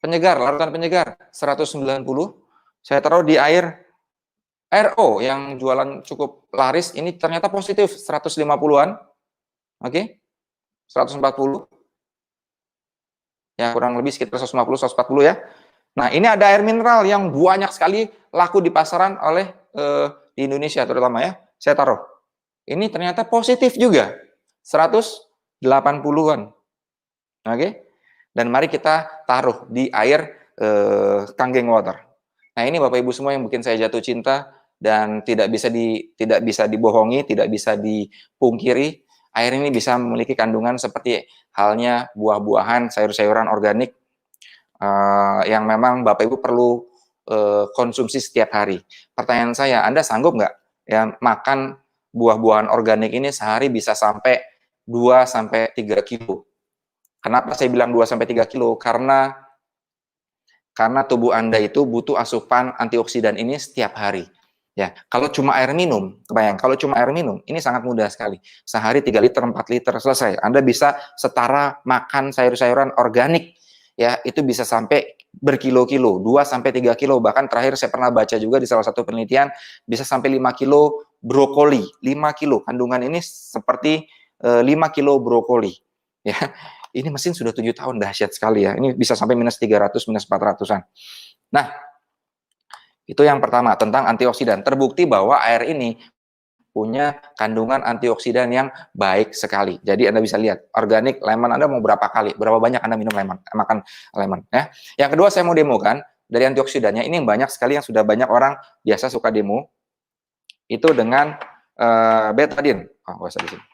penyegar, larutan penyegar 190. Saya taruh di air RO yang jualan cukup laris, ini ternyata positif 150-an. Oke. 140. Ya, kurang lebih sekitar 150 140 ya. Nah, ini ada air mineral yang banyak sekali laku di pasaran oleh di Indonesia terutama ya. Saya taruh. Ini ternyata positif juga. 180-an. Oke. Dan mari kita taruh di air Kangen Water. Nah, ini Bapak Ibu semua yang bikin saya jatuh cinta dan tidak bisa dibohongi, tidak bisa dipungkiri. Air ini bisa memiliki kandungan seperti halnya buah-buahan, sayur-sayuran organik yang memang Bapak Ibu perlu konsumsi setiap hari. Pertanyaan saya, Anda sanggup nggak ya makan buah-buahan organik ini sehari bisa sampai 2-3 kilo? Kenapa saya bilang 2-3 kilo? Karena tubuh Anda itu butuh asupan antioksidan ini setiap hari. Ya, kalau cuma air minum, kebayang, kalau cuma air minum, ini sangat mudah sekali. Sehari 3 liter, 4 liter, selesai. Anda bisa setara makan sayur-sayuran organik, ya, itu bisa sampai berkilo-kilo, 2-3 kilo. Bahkan terakhir saya pernah baca juga di salah satu penelitian, bisa sampai 5 kilo brokoli. 5 kilo, kandungan ini seperti 5 kilo brokoli. Ya, Ini mesin sudah 7 tahun, dahsyat sekali ya. Ini bisa sampai minus 300, minus 400-an. Nah, itu yang pertama, tentang antioksidan. Terbukti bahwa air ini punya kandungan antioksidan yang baik sekali. Jadi Anda bisa lihat, organik lemon Anda mau berapa kali, berapa banyak Anda minum lemon, makan lemon. Ya. Yang kedua saya mau demokan, dari antioksidannya, ini yang banyak sekali yang sudah banyak orang biasa suka demo, itu dengan betadine. Oh, nggak usah di sini.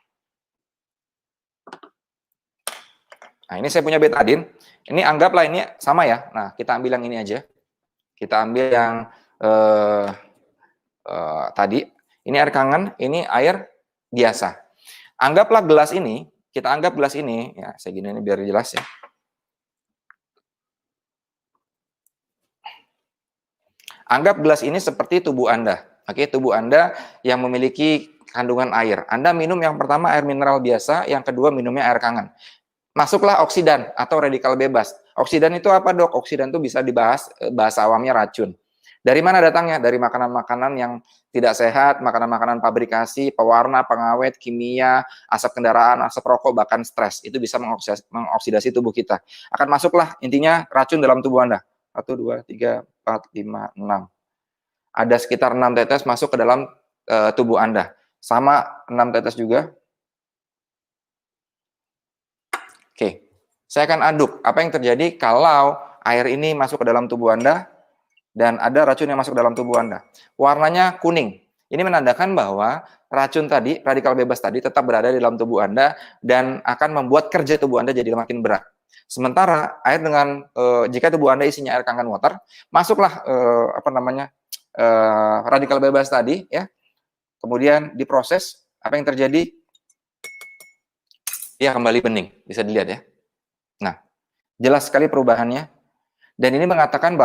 Nah, ini saya punya betadine. Ini anggaplah ini sama ya. Nah, kita ambil yang ini aja. Kita ambil yang tadi. Ini air kangen, ini air biasa. Anggaplah gelas ini, kita anggap gelas ini, ya saya gini ini biar jelas ya. Anggap gelas ini seperti tubuh Anda. Oke, tubuh Anda yang memiliki kandungan air. Anda minum yang pertama air mineral biasa, yang kedua minumnya air kangen. Masuklah oksidan atau radikal bebas. Oksidan itu apa, Dok? Oksidan itu bisa dibahas bahasa awamnya racun. Dari mana datangnya? Dari makanan-makanan yang tidak sehat, makanan-makanan pabrikasi, pewarna, pengawet, kimia, asap kendaraan, asap rokok, bahkan stres. Itu bisa mengoksidasi tubuh kita. Akan masuklah intinya racun dalam tubuh Anda. 1, 2, 3, 4, 5, 6. Ada sekitar 6 tetes masuk ke dalam tubuh Anda. Sama 6 tetes juga. Oke, saya akan aduk. Apa yang terjadi kalau air ini masuk ke dalam tubuh Anda dan ada racun yang masuk ke dalam tubuh Anda? Warnanya kuning. Ini menandakan bahwa racun tadi, radikal bebas tadi, tetap berada di dalam tubuh Anda dan akan membuat kerja tubuh Anda jadi makin berat. Sementara air dengan jika tubuh Anda isinya air kangen water, masuklah radikal bebas tadi, ya. Kemudian diproses, apa yang terjadi? Dia kembali bening, bisa dilihat ya. Nah, jelas sekali perubahannya. Dan ini menyatakan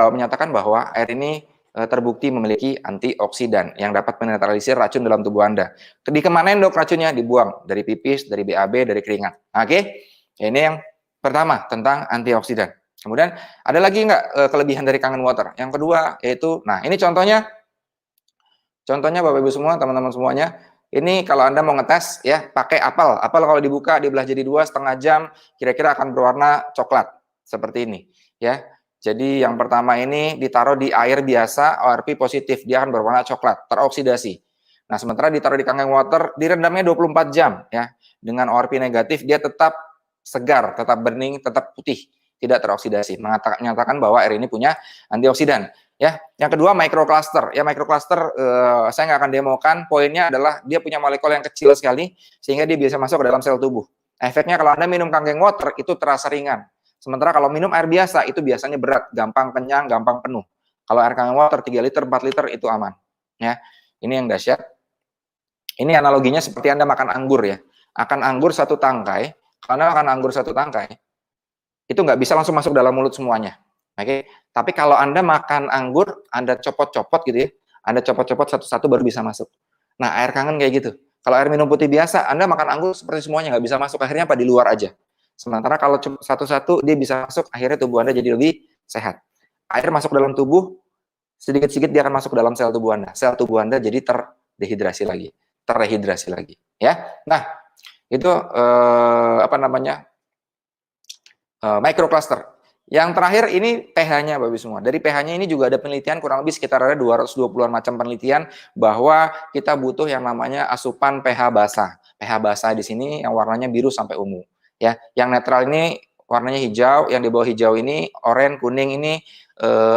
bahwa air ini terbukti memiliki antioksidan yang dapat menetralisir racun dalam tubuh Anda. Dikemanain, Dok, racunnya? Dibuang dari pipis, dari BAB, dari keringat. Oke? Ini yang pertama tentang antioksidan. Kemudian ada lagi nggak kelebihan dari kangen water? Yang kedua yaitu, nah ini contohnya Bapak Ibu semua, teman-teman semuanya. Ini kalau Anda mau ngetes ya, pakai apel. Apel kalau dibuka, dibelah jadi 2,5 jam, kira-kira akan berwarna coklat seperti ini, ya. Jadi yang pertama ini ditaruh di air biasa, ORP positif, dia akan berwarna coklat, teroksidasi. Nah, sementara ditaruh di kangen water, direndamnya 24 jam, ya. Dengan ORP negatif, dia tetap segar, tetap bening, tetap putih, tidak teroksidasi. Menyatakan bahwa air ini punya antioksidan. Ya, yang kedua microcluster. Ya, microcluster saya nggak akan demokan. Poinnya adalah dia punya molekul yang kecil sekali sehingga dia bisa masuk ke dalam sel tubuh. Efeknya kalau Anda minum kangen water itu terasa ringan. Sementara kalau minum air biasa itu biasanya berat, gampang kenyang, gampang penuh. Kalau air kangen water 3 liter, 4 liter itu aman. Ya, ini yang dahsyat. Ini analoginya seperti Anda makan anggur ya. Akan anggur satu tangkai, kalau Anda makan anggur satu tangkai, itu nggak bisa langsung masuk dalam mulut semuanya. Oke, tapi kalau Anda makan anggur, Anda copot-copot gitu ya, Anda copot-copot satu-satu baru bisa masuk. Nah, air kangen kayak gitu. Kalau air minum putih biasa, Anda makan anggur seperti semuanya, nggak bisa masuk, akhirnya apa? Di luar aja. Sementara kalau satu-satu, dia bisa masuk, akhirnya tubuh Anda jadi lebih sehat. Air masuk dalam tubuh, sedikit-sedikit dia akan masuk ke dalam sel tubuh Anda. Sel tubuh Anda jadi terdehidrasi lagi, terrehidrasi lagi. Ya, nah, itu microcluster. Yang terakhir ini pH-nya Bapak semua. Dari pH-nya ini juga ada penelitian, kurang lebih sekitar ada 220-an macam penelitian bahwa kita butuh yang namanya asupan pH basah. pH basah di sini yang warnanya biru sampai ungu. Ya, yang netral ini warnanya hijau, yang di bawah hijau ini oranye, kuning ini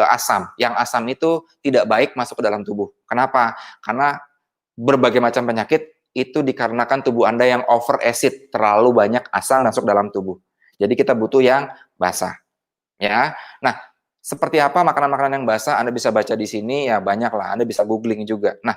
asam. Yang asam itu tidak baik masuk ke dalam tubuh. Kenapa? Karena berbagai macam penyakit itu dikarenakan tubuh Anda yang over acid, terlalu banyak asam masuk dalam tubuh. Jadi kita butuh yang basah. Ya, nah seperti apa makanan-makanan yang basah? Anda bisa baca di sini ya, banyak lah. Anda bisa googling juga. Nah,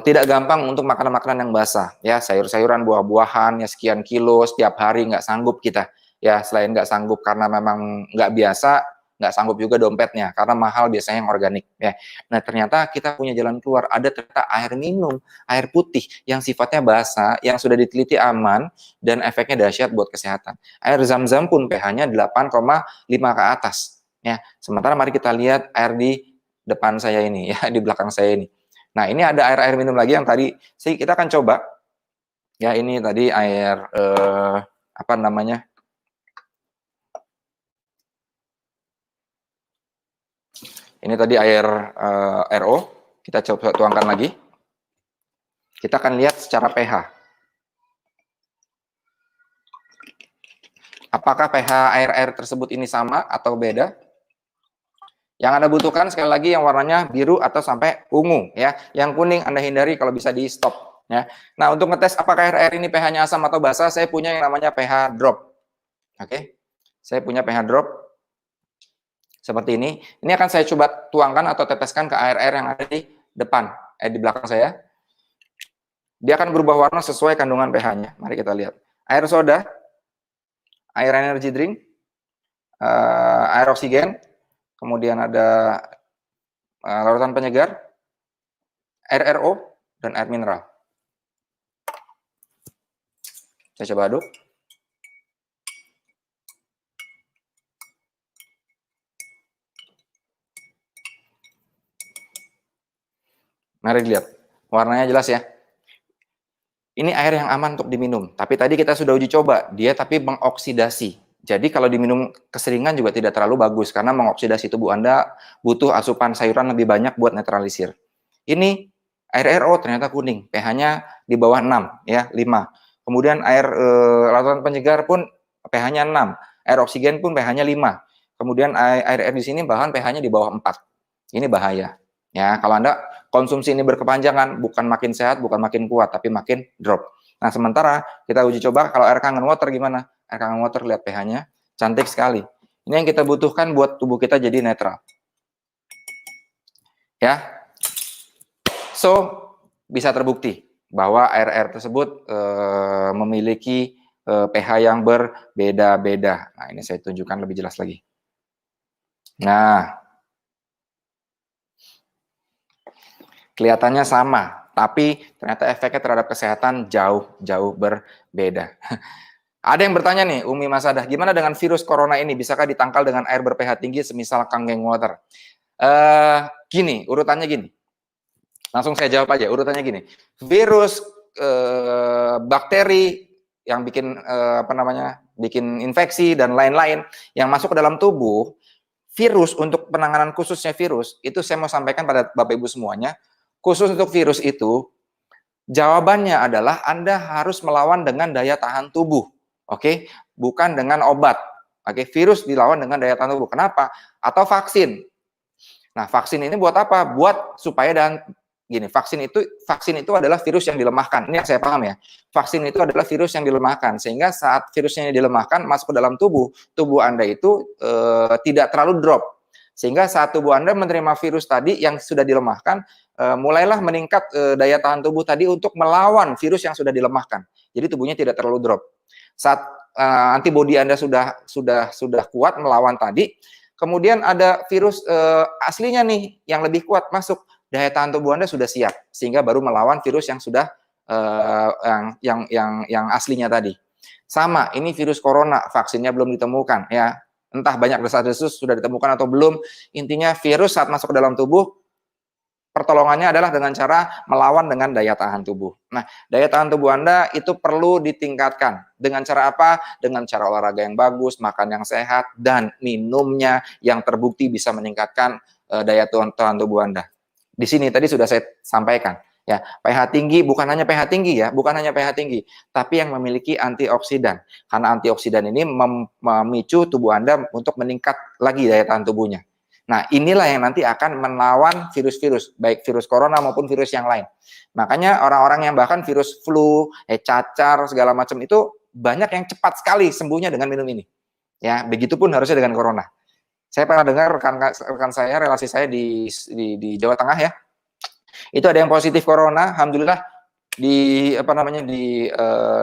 tidak gampang untuk makanan-makanan yang basah. Ya, sayur-sayuran, buah-buahan, ya sekian kilo setiap hari nggak sanggup kita. Ya, selain nggak sanggup karena memang nggak biasa, nggak sanggup juga dompetnya karena mahal biasanya yang organik. Ya, nah ternyata kita punya jalan keluar. Ada ternyata air minum, air putih yang sifatnya basah, yang sudah diteliti aman dan efeknya dahsyat buat kesehatan. Air zam-zam pun pH-nya 8,5 ke atas. Ya, sementara mari kita lihat air di depan saya ini, ya di belakang saya ini. Nah, ini ada air-air minum lagi yang tadi kita akan coba. Ya, ini tadi air Ini tadi air RO, kita coba tuangkan lagi. Kita akan lihat secara pH. Apakah pH air tersebut ini sama atau beda? Yang Anda butuhkan sekali lagi yang warnanya biru atau sampai ungu ya. Yang kuning Anda hindari kalau bisa di stop ya. Nah, untuk ngetes apakah air ini pH-nya asam atau basa, saya punya yang namanya pH drop. Oke. Saya punya pH drop seperti ini. Ini akan saya coba tuangkan atau teteskan ke air yang ada di depan, di belakang saya. Dia akan berubah warna sesuai kandungan pH-nya. Mari kita lihat. Air soda, air energy drink, air oksigen, kemudian ada larutan penyegar, air RO, dan air mineral. Saya coba aduk. Mari dilihat. Warnanya jelas ya. Ini air yang aman untuk diminum. Tapi tadi kita sudah uji coba. Dia tapi mengoksidasi. Jadi kalau diminum keseringan juga tidak terlalu bagus. Karena mengoksidasi tubuh Anda butuh asupan sayuran lebih banyak buat netralisir. Ini air RO ternyata kuning. pH-nya di bawah 6. Ya, 5. Kemudian air larutan penyegar pun pH-nya 6. Air oksigen pun pH-nya 5. Kemudian air di sini bahkan pH-nya di bawah 4. Ini bahaya. Ya, kalau Anda konsumsi ini berkepanjangan, bukan makin sehat, bukan makin kuat, tapi makin drop. Nah, sementara kita uji coba kalau air Kangen Water gimana? Air Kangen Water lihat pH-nya, cantik sekali. Ini yang kita butuhkan buat tubuh kita jadi netral. Ya, so bisa terbukti bahwa air tersebut memiliki pH yang berbeda-beda. Nah, ini saya tunjukkan lebih jelas lagi. Nah, kelihatannya sama, tapi ternyata efeknya terhadap kesehatan jauh berbeda. Ada yang bertanya nih, Umi Masadah, gimana dengan virus corona ini? Bisakah ditangkal dengan air ber-pH tinggi semisal Kangen Water? Gini, urutannya gini. Langsung saya jawab aja, urutannya gini. Virus, bakteri yang bikin bikin infeksi dan lain-lain yang masuk ke dalam tubuh, virus untuk penanganan khususnya virus, itu saya mau sampaikan pada Bapak Ibu semuanya. Khusus untuk virus itu, jawabannya adalah Anda harus melawan dengan daya tahan tubuh. Oke, bukan dengan obat. Oke, virus dilawan dengan daya tahan tubuh. Kenapa? Atau vaksin. Nah, vaksin ini buat apa? Buat supaya vaksin itu adalah virus yang dilemahkan. Ini yang saya paham ya. Vaksin itu adalah virus yang dilemahkan, sehingga saat virusnya dilemahkan masuk ke dalam tubuh Anda itu tidak terlalu drop. Sehingga saat tubuh Anda menerima virus tadi yang sudah dilemahkan, mulailah meningkat daya tahan tubuh tadi untuk melawan virus yang sudah dilemahkan. Jadi tubuhnya tidak terlalu drop. Saat antibodi Anda sudah kuat melawan tadi, kemudian ada virus aslinya nih yang lebih kuat masuk, daya tahan tubuh Anda sudah siap sehingga baru melawan virus yang sudah yang aslinya tadi. Sama, ini virus corona, vaksinnya belum ditemukan ya. Entah banyak desas-desus sudah ditemukan atau belum. Intinya virus saat masuk ke dalam tubuh, pertolongannya adalah dengan cara melawan dengan daya tahan tubuh. Nah, daya tahan tubuh Anda itu perlu ditingkatkan. Dengan cara apa? Dengan cara olahraga yang bagus, makan yang sehat, dan minumnya yang terbukti bisa meningkatkan daya tahan tubuh Anda. Di sini tadi sudah saya sampaikan. Ya, pH tinggi bukan hanya pH tinggi ya, bukan hanya pH tinggi, tapi yang memiliki antioksidan. Karena antioksidan ini memicu tubuh Anda untuk meningkat lagi daya tahan tubuhnya. Nah, inilah yang nanti akan melawan virus-virus, baik virus corona maupun virus yang lain. Makanya orang-orang yang bahkan virus flu, cacar, segala macam itu banyak yang cepat sekali sembuhnya dengan minum ini. Ya, begitupun harusnya dengan corona. Saya pernah dengar rekan saya, relasi saya di Jawa Tengah ya, itu ada yang positif corona, alhamdulillah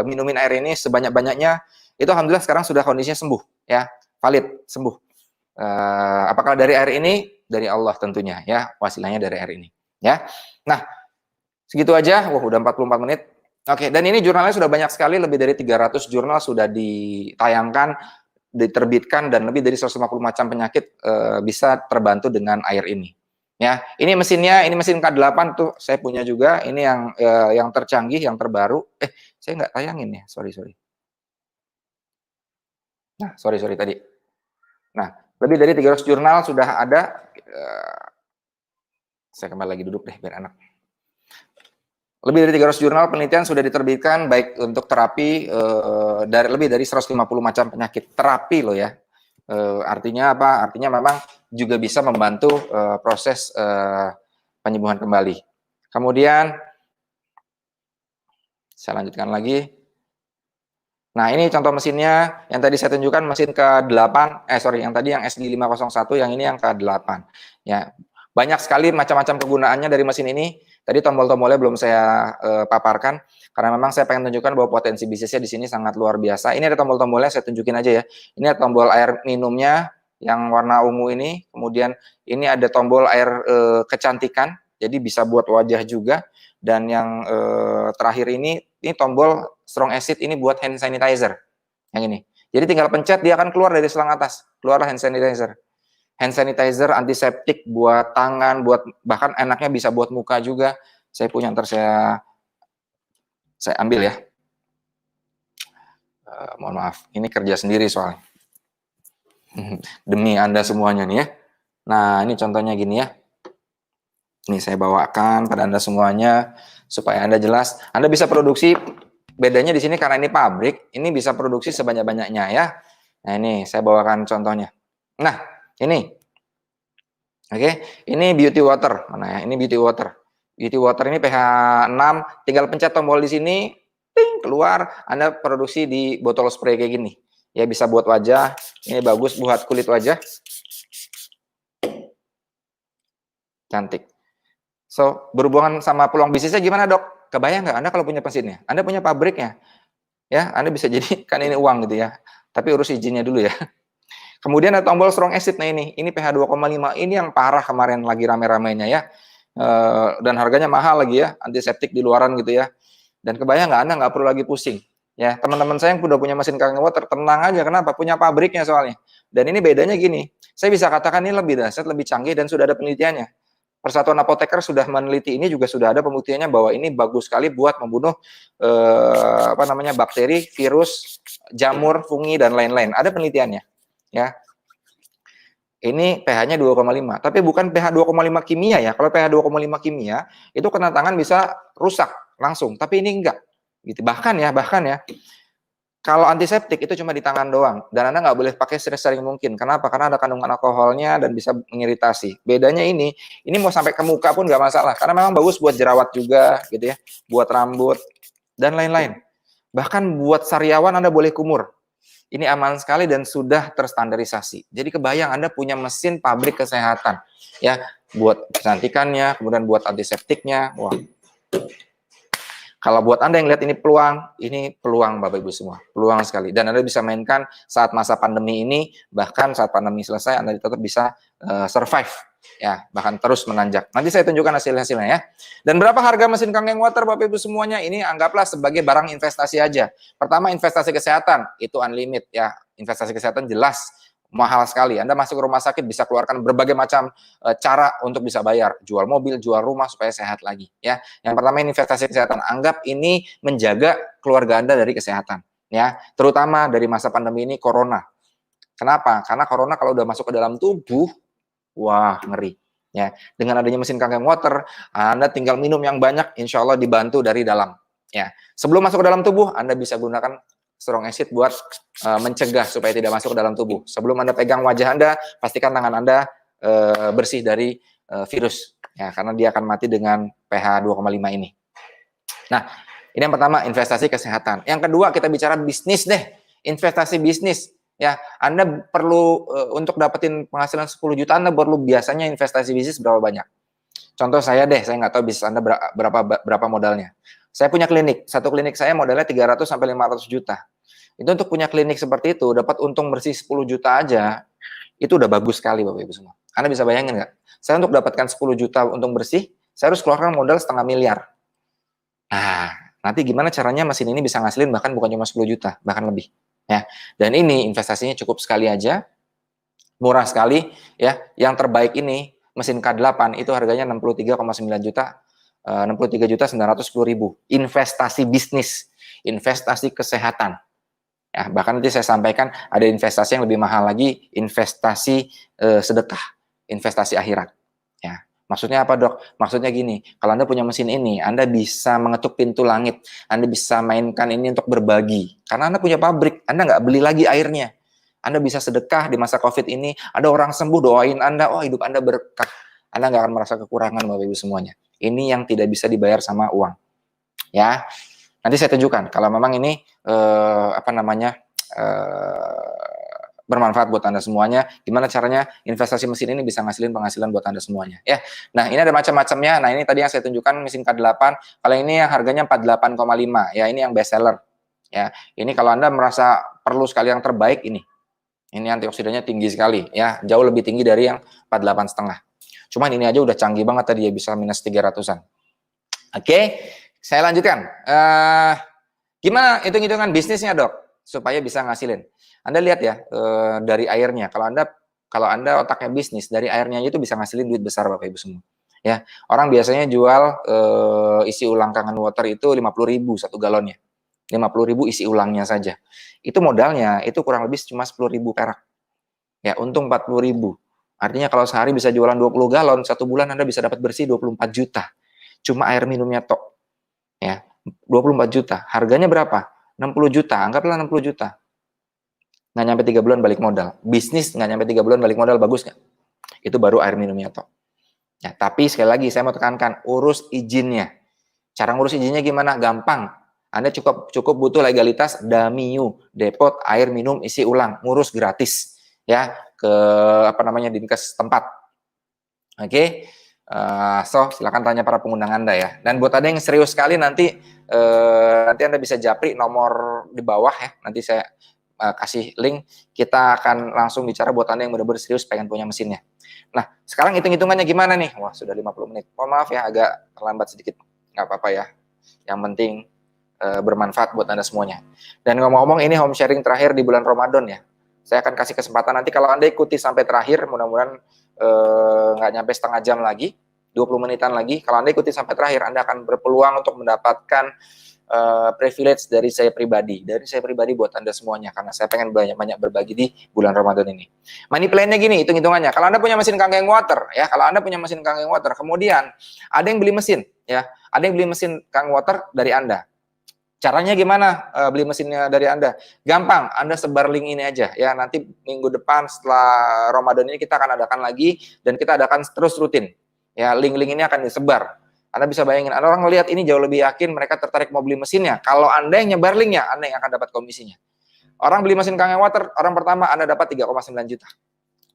minumin air ini sebanyak-banyaknya, itu alhamdulillah sekarang sudah kondisinya sembuh ya, valid sembuh. Apakah dari air ini? Dari Allah tentunya ya, wasilahnya dari air ini ya. Nah, segitu aja. Wah, udah 44 menit. Oke, dan ini jurnalnya sudah banyak sekali, lebih dari 300 jurnal sudah ditayangkan, diterbitkan, dan lebih dari 150 macam penyakit bisa terbantu dengan air ini. Ya, ini mesinnya, ini mesin K8 tuh saya punya juga. Ini yang tercanggih, yang terbaru. Saya nggak tayangin ya, sorry. Nah, sorry tadi. Nah, lebih dari 300 jurnal sudah ada Saya kembali lagi duduk deh biar enak. Lebih dari 300 jurnal penelitian sudah diterbitkan baik untuk terapi dari lebih dari 150 macam penyakit terapi loh ya. Artinya apa? Artinya memang juga bisa membantu proses penyembuhan kembali. Kemudian saya lanjutkan lagi. Nah, ini contoh mesinnya yang tadi saya tunjukkan mesin ke-8, yang tadi yang SG501, yang ini yang ke-8. Ya, banyak sekali macam-macam kegunaannya dari mesin ini. Tadi tombol-tombolnya belum saya paparkan karena memang saya pengen tunjukkan bahwa potensi bisnisnya di sini sangat luar biasa. Ini ada tombol-tombolnya, saya tunjukin aja ya. Ini ada tombol air minumnya yang warna ungu ini, kemudian ini ada tombol air kecantikan, jadi bisa buat wajah juga. Dan yang terakhir ini tombol strong acid, ini buat hand sanitizer. Yang ini. Jadi tinggal pencet dia akan keluar dari selang atas, keluarlah hand sanitizer. Hand sanitizer, antiseptik buat tangan, buat bahkan enaknya bisa buat muka juga. Saya punya, ntar saya ambil ya. Mohon maaf, ini kerja sendiri soalnya. Demi Anda semuanya nih ya. Nah, ini contohnya gini ya. Ini saya bawakan pada Anda semuanya supaya Anda jelas. Anda bisa produksi, bedanya di sini karena ini pabrik, ini bisa produksi sebanyak-banyaknya ya. Nah, ini saya bawakan contohnya. Nah, ini. Oke, ini beauty water. Mana ya? Ini beauty water. Beauty water ini pH 6, tinggal pencet tombol di sini, ting, keluar, Anda produksi di botol spray kayak gini. Ya, bisa buat wajah, ini bagus buat kulit wajah. Cantik. So, berhubungan sama peluang bisnisnya gimana, Dok? Kebayang nggak Anda kalau punya mesinnya? Anda punya pabriknya. Ya, Anda bisa jadi, kan ini uang gitu ya. Tapi urus izinnya dulu ya. Kemudian ada tombol strong acid. Nah ini pH 2,5. Ini yang parah kemarin lagi rame-ramenya ya. Dan harganya mahal lagi ya, antiseptik di luaran gitu ya. Dan kebayang nggak, Anda nggak perlu lagi pusing. Ya, teman-teman saya yang udah punya mesin Kangen Water, tenang aja. Kenapa? Punya pabriknya soalnya. Dan ini bedanya gini, saya bisa katakan ini lebih dahsyat, lebih canggih, dan sudah ada penelitiannya. Persatuan Apoteker sudah meneliti ini, juga sudah ada pembuktiannya bahwa ini bagus sekali buat membunuh bakteri, virus, jamur, fungi, dan lain-lain. Ada penelitiannya. Ya, ini pH-nya 2,5, tapi bukan pH 2,5 kimia ya. Kalau pH 2,5 kimia itu kena tangan bisa rusak langsung, tapi ini enggak. Gitu. Bahkan ya, kalau antiseptik itu cuma di tangan doang, dan Anda nggak boleh pakai sering-sering mungkin. Kenapa? Karena ada kandungan alkoholnya dan bisa mengiritasi. Bedanya ini mau sampai ke muka pun nggak masalah, karena memang bagus buat jerawat juga, gitu ya, buat rambut dan lain-lain. Bahkan buat sariawan Anda boleh kumur. Ini aman sekali dan sudah terstandarisasi. Jadi kebayang Anda punya mesin pabrik kesehatan, ya, buat kecantikannya, kemudian buat antiseptiknya. Wah. Kalau buat Anda yang lihat ini peluang Bapak Ibu semua, peluang sekali. Dan Anda bisa mainkan saat masa pandemi ini, bahkan saat pandemi selesai Anda tetap bisa survive, ya, bahkan terus menanjak. Nanti saya tunjukkan hasil-hasilnya ya. Dan berapa harga mesin Kangen Water Bapak Ibu semuanya? Ini anggaplah sebagai barang investasi aja. Pertama, investasi kesehatan, itu unlimited ya. Investasi kesehatan jelas mahal sekali. Anda masuk ke rumah sakit bisa keluarkan berbagai macam cara untuk bisa bayar, jual mobil, jual rumah supaya sehat lagi ya. Yang pertama ini investasi kesehatan. Anggap ini menjaga keluarga Anda dari kesehatan ya, terutama dari masa pandemi ini corona. Kenapa? Karena corona kalau udah masuk ke dalam tubuh, wah ngeri ya. Dengan adanya mesin Kangen Water, Anda tinggal minum yang banyak, insya Allah dibantu dari dalam ya. Sebelum masuk ke dalam tubuh, Anda bisa gunakan strong acid buat mencegah supaya tidak masuk ke dalam tubuh. Sebelum Anda pegang wajah Anda, pastikan tangan Anda bersih dari virus ya, karena dia akan mati dengan pH 2,5 ini. Nah, ini yang pertama, investasi kesehatan. Yang kedua, kita bicara bisnis deh. Investasi bisnis ya. Anda perlu untuk dapetin penghasilan 10 juta, Anda perlu biasanya investasi bisnis berapa banyak? Contoh saya deh, saya nggak tahu bisnis Anda berapa modalnya. Saya punya klinik, satu klinik saya modalnya 300 sampai 500 juta. Itu untuk punya klinik seperti itu, dapat untung bersih 10 juta aja, itu udah bagus sekali Bapak Ibu semua. Anda bisa bayangin nggak? Saya untuk dapatkan 10 juta untung bersih, saya harus keluarkan modal 0,5 miliar. Nah, nanti gimana caranya mesin ini bisa ngasilin bahkan bukan cuma 10 juta, bahkan lebih. Ya. Dan ini investasinya cukup sekali aja, murah sekali ya. Yang terbaik ini mesin K8 itu harganya 63,9 juta, 63.910.000. Investasi bisnis, investasi kesehatan. Ya, bahkan nanti saya sampaikan ada investasi yang lebih mahal lagi, investasi sedekah, investasi akhirat. Ya, Maksudnya apa, Dok? Maksudnya gini, kalau Anda punya mesin ini, Anda bisa mengetuk pintu langit, Anda bisa mainkan ini untuk berbagi. Karena Anda punya pabrik, Anda nggak beli lagi airnya. Anda bisa sedekah di masa COVID ini, ada orang sembuh, doain Anda, oh hidup Anda berkah. Anda nggak akan merasa kekurangan, Bapak Ibu semuanya. Ini yang tidak bisa dibayar sama uang. Ya, nanti saya tunjukkan, kalau memang ini, bermanfaat buat Anda semuanya. Gimana caranya investasi mesin ini bisa ngasilin penghasilan buat Anda semuanya. Ya. Nah, ini ada macam-macamnya. Nah, ini tadi yang saya tunjukkan mesin K8. Kalau ini yang harganya 48,5. Ya, ini yang best seller. Ya. Ini kalau Anda merasa perlu sekali yang terbaik ini. Ini antioksidannya tinggi sekali. Ya, jauh lebih tinggi dari yang 48,5. Cuman ini aja udah canggih banget tadi ya, bisa minus 300-an. Oke, saya lanjutkan. Gimana hitung-hitungan bisnisnya, Dok? Supaya bisa ngasilin. Anda lihat ya, dari airnya. Kalau Anda otaknya bisnis, dari airnya itu bisa ngasilin duit besar, Bapak Ibu semua. Ya, orang biasanya jual isi ulang Kangen Water itu 50.000 satu galonnya. 50.000 isi ulangnya saja. Itu modalnya, itu kurang lebih cuma 10.000 perak. Ya, untung 40.000. Artinya kalau sehari bisa jualan 20 galon, satu bulan Anda bisa dapat bersih 24 juta. Cuma air minumnya tok. Ya, 24 juta. Harganya berapa? 60 juta. Anggaplah 60 juta. Nggak nyampe 3 bulan balik modal. Bisnis nggak nyampe 3 bulan balik modal, bagus nggak? Itu baru air minumnya toh. Ya, tapi sekali lagi saya mau tekankan, urus izinnya. Cara ngurus izinnya gimana? Gampang. Anda cukup butuh legalitas DAMIU, Depot Air Minum Isi Ulang, ngurus gratis ya ke Dinkes tempat. Oke. So silakan tanya para pengundang Anda ya. Dan buat Anda yang serius sekali nanti Anda bisa japri nomor di bawah ya. Nanti saya kasih link, kita akan langsung bicara buat Anda yang benar-benar serius pengen punya mesinnya. Nah, sekarang hitung-hitungannya gimana nih? Wah, sudah 50 menit. Mohon maaf ya, agak terlambat sedikit. Nggak apa-apa ya. Yang penting bermanfaat buat Anda semuanya. Dan ngomong-ngomong, ini home sharing terakhir di bulan Ramadan ya. Saya akan kasih kesempatan nanti kalau Anda ikuti sampai terakhir, mudah-mudahan nggak nyampe setengah jam lagi, 20 menitan lagi. Kalau Anda ikuti sampai terakhir, Anda akan berpeluang untuk mendapatkan privilege dari saya pribadi buat Anda semuanya, karena saya pengen banyak-banyak berbagi di bulan Ramadan ini. Money plan-nya gini, hitung-hitungannya. Kalau Anda punya mesin Kangen Water, ya, kalau Anda punya mesin Kangen Water, kemudian ada yang beli mesin, ya, ada yang beli mesin Kangen Water dari Anda. Caranya gimana beli mesinnya dari Anda? Gampang, Anda sebar link ini aja, ya. Nanti minggu depan setelah Ramadan ini kita akan adakan lagi, dan kita adakan terus rutin. Ya, link-link ini akan disebar. Anda bisa bayangin, ada orang ngelihat ini jauh lebih yakin, mereka tertarik mau beli mesinnya. Kalau Anda yang nyebar linknya, Anda yang akan dapat komisinya. Orang beli mesin Kangen Water, orang pertama Anda dapat 3,9 juta.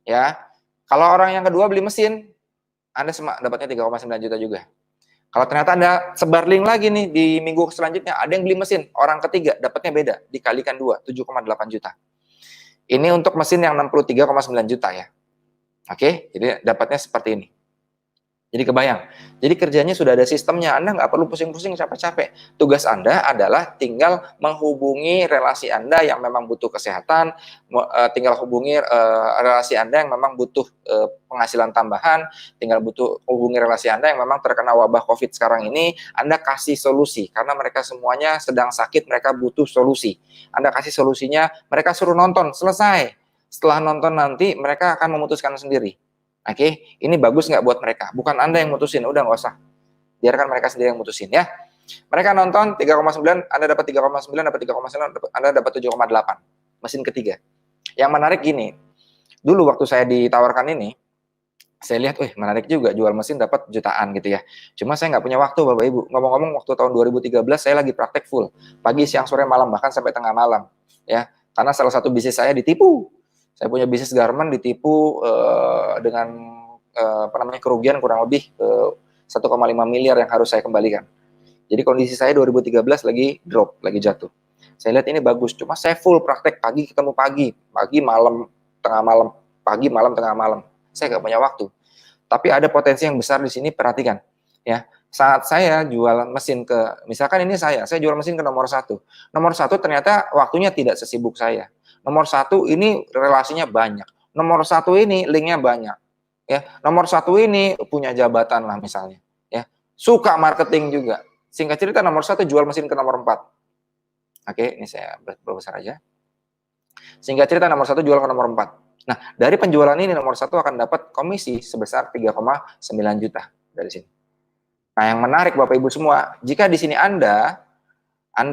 Ya. Kalau orang yang kedua beli mesin, Anda dapatnya 3,9 juta juga. Kalau ternyata Anda sebar link lagi nih di minggu selanjutnya, ada yang beli mesin, orang ketiga dapatnya beda, dikalikan 2, 7,8 juta. Ini untuk mesin yang 63,9 juta ya. Oke, jadi dapatnya seperti ini. Jadi kebayang. Jadi kerjanya sudah ada sistemnya. Anda nggak perlu pusing-pusing capek-capek. Tugas Anda adalah tinggal menghubungi relasi Anda yang memang butuh kesehatan, tinggal hubungi relasi Anda yang memang butuh penghasilan tambahan, tinggal hubungi relasi Anda yang memang terkena wabah COVID sekarang ini. Anda kasih solusi, karena mereka semuanya sedang sakit, mereka butuh solusi. Anda kasih solusinya, mereka suruh nonton, selesai. Setelah nonton nanti, mereka akan memutuskan sendiri. Oke, ini bagus nggak buat mereka? Bukan Anda yang mutusin, udah nggak usah. Biarkan mereka sendiri yang mutusin ya. Mereka nonton 3,9, Anda dapat 3,9, dapat 3,9, Anda dapat 7,8. Mesin ketiga. Yang menarik gini, dulu waktu saya ditawarkan ini, saya lihat, menarik juga, jual mesin dapat jutaan gitu ya. Cuma saya nggak punya waktu, Bapak Ibu. Ngomong-ngomong, waktu tahun 2013 saya lagi praktek full. Pagi, siang, sore, malam, bahkan sampai tengah malam. Ya, karena salah satu bisnis saya ditipu. Saya punya bisnis garment ditipu dengan kerugian kurang lebih 1,5 miliar yang harus saya kembalikan. Jadi kondisi saya 2013 lagi drop, lagi jatuh. Saya lihat ini bagus, cuma saya full praktek pagi ketemu pagi malam, tengah malam, pagi malam, tengah malam. Saya nggak punya waktu. Tapi ada potensi yang besar di sini, perhatikan. Ya, saat saya jual mesin misalkan ini saya jual mesin ke nomor 1. Nomor 1 ternyata waktunya tidak sesibuk saya. Nomor 1 ini relasinya banyak. Nomor 1 ini linknya banyak. Ya, nomor 1 ini punya jabatan lah misalnya. Ya, suka marketing juga. Singkat cerita nomor 1 jual mesin ke nomor 4. Oke, ini saya berbesar aja. Singkat cerita nomor 1 jual ke nomor 4. Nah, dari penjualan ini nomor 1 akan dapat komisi sebesar 3,9 juta dari sini. Nah, yang menarik Bapak Ibu semua, jika di sini Anda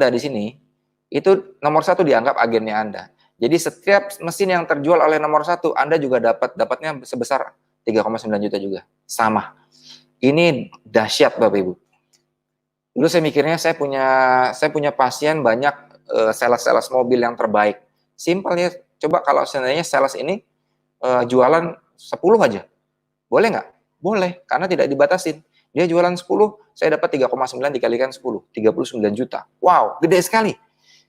di sini, itu nomor 1 dianggap agennya Anda. Jadi setiap mesin yang terjual oleh nomor 1, Anda juga dapatnya sebesar 3,9 juta juga. Sama. Ini dahsyat Bapak Ibu. Dulu saya mikirnya saya punya pasien banyak sales mobil yang terbaik. Simpelnya, coba kalau seandainya sales ini jualan 10 aja. Boleh nggak? Boleh, karena tidak dibatasin. Dia jualan 10, saya dapat 3,9 dikalikan 10, 39 juta. Wow, gede sekali.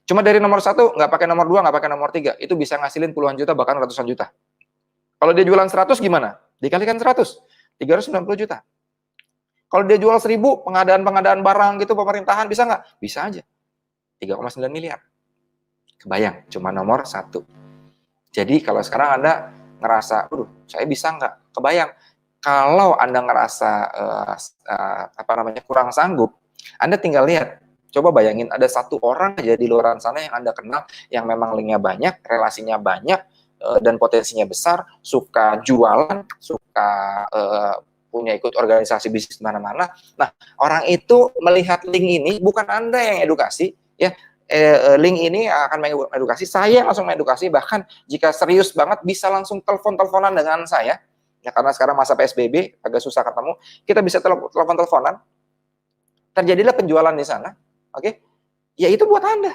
Cuma dari nomor 1, nggak pakai nomor 2, nggak pakai nomor 3, itu bisa ngasilin puluhan juta, bahkan ratusan juta. Kalau dia jualan 100 gimana? Dikalikan 100, 390 juta. Kalau dia jual 1000, pengadaan barang gitu, pemerintahan, bisa nggak? Bisa aja. 3,9 miliar. Kebayang, cuma nomor 1. Jadi kalau sekarang Anda ngerasa, saya bisa nggak? Kebayang. Kalau Anda ngerasa kurang sanggup, Anda tinggal lihat. Coba bayangin ada 1 orang aja di luar sana yang Anda kenal, yang memang linknya banyak, relasinya banyak, dan potensinya besar, suka jualan, suka punya ikut organisasi bisnis mana-mana. Nah, orang itu melihat link ini, bukan Anda yang edukasi, ya. Link ini akan mengedukasi, saya langsung mengedukasi, bahkan jika serius banget bisa langsung telepon-teleponan dengan saya, ya karena sekarang masa PSBB agak susah ketemu, kita bisa telepon-teleponan, terjadilah penjualan di sana, oke? Ya itu buat Anda.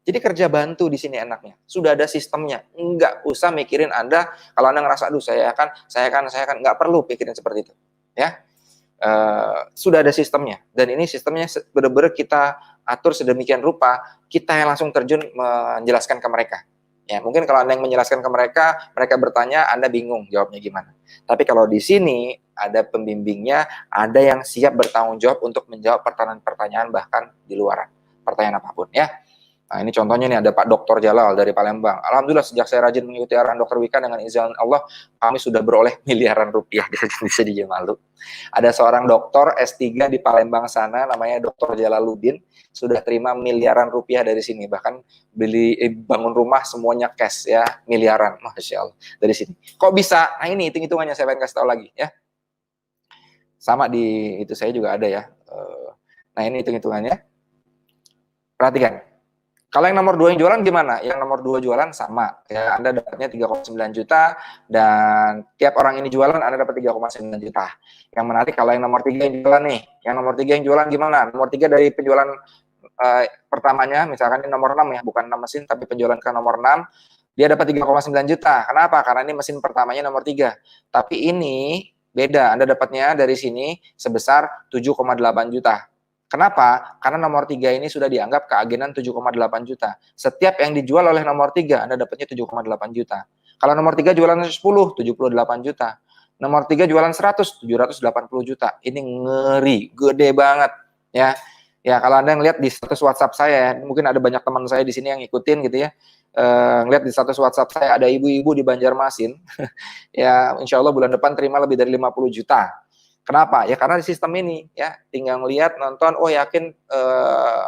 Jadi kerja bantu di sini enaknya, sudah ada sistemnya, nggak usah mikirin Anda, kalau Anda ngerasa, saya kan, nggak perlu pikirin seperti itu, ya. Sudah ada sistemnya, dan ini sistemnya benar-benar kita atur sedemikian rupa, kita yang langsung terjun menjelaskan ke mereka. Ya, mungkin kalau Anda yang menjelaskan ke mereka, mereka bertanya, Anda bingung jawabnya gimana. Tapi kalau di sini ada pembimbingnya, ada yang siap bertanggung jawab untuk menjawab pertanyaan-pertanyaan bahkan di luar pertanyaan apapun, ya. Nah, ini contohnya nih, ada Pak Dr. Jalal dari Palembang. Alhamdulillah sejak saya rajin mengikuti arahan Dr. Wika, dengan izin Allah, kami sudah beroleh miliaran rupiah. Bisa dia malu. Ada seorang dokter S3 di Palembang sana, namanya Dr. Jalaluddin, sudah terima miliaran rupiah dari sini. Bahkan bangun rumah semuanya cash, ya, miliaran. Masya Allah, dari sini. Kok bisa? Nah ini hitung-hitungannya saya pengen kasih tahu lagi, ya. Sama di itu saya juga ada, ya. Nah ini hitung-hitungannya. Perhatikan. Kalau yang nomor 2 yang jualan gimana? Yang nomor 2 jualan sama, ya, Anda dapatnya 3,9 juta, dan tiap orang ini jualan Anda dapat 3,9 juta. Yang menarik kalau yang nomor 3 yang jualan nih, yang nomor 3 yang jualan gimana? Nomor 3 dari penjualan pertamanya, misalkan ini nomor 6 ya, bukan 6 mesin, tapi penjualan ke nomor 6, dia dapat 3,9 juta. Kenapa? Karena ini mesin pertamanya nomor 3. Tapi ini beda, Anda dapatnya dari sini sebesar 7,8 juta. Kenapa? Karena nomor 3 ini sudah dianggap keagenan 7,8 juta. Setiap yang dijual oleh nomor 3, Anda dapatnya 7,8 juta. Kalau nomor 3 jualan 10, 78 juta. Nomor 3 jualan 100, 780 juta. Ini ngeri, gede banget, ya. Ya, kalau Anda ngelihat di status WhatsApp saya, mungkin ada banyak teman saya di sini yang ngikutin gitu, ya. Ngelihat di status WhatsApp saya ada ibu-ibu di Banjarmasin. Ya, insya Allah bulan depan terima lebih dari 50 juta. Kenapa? Ya karena di sistem ini, ya, tinggal ngelihat, nonton, oh yakin,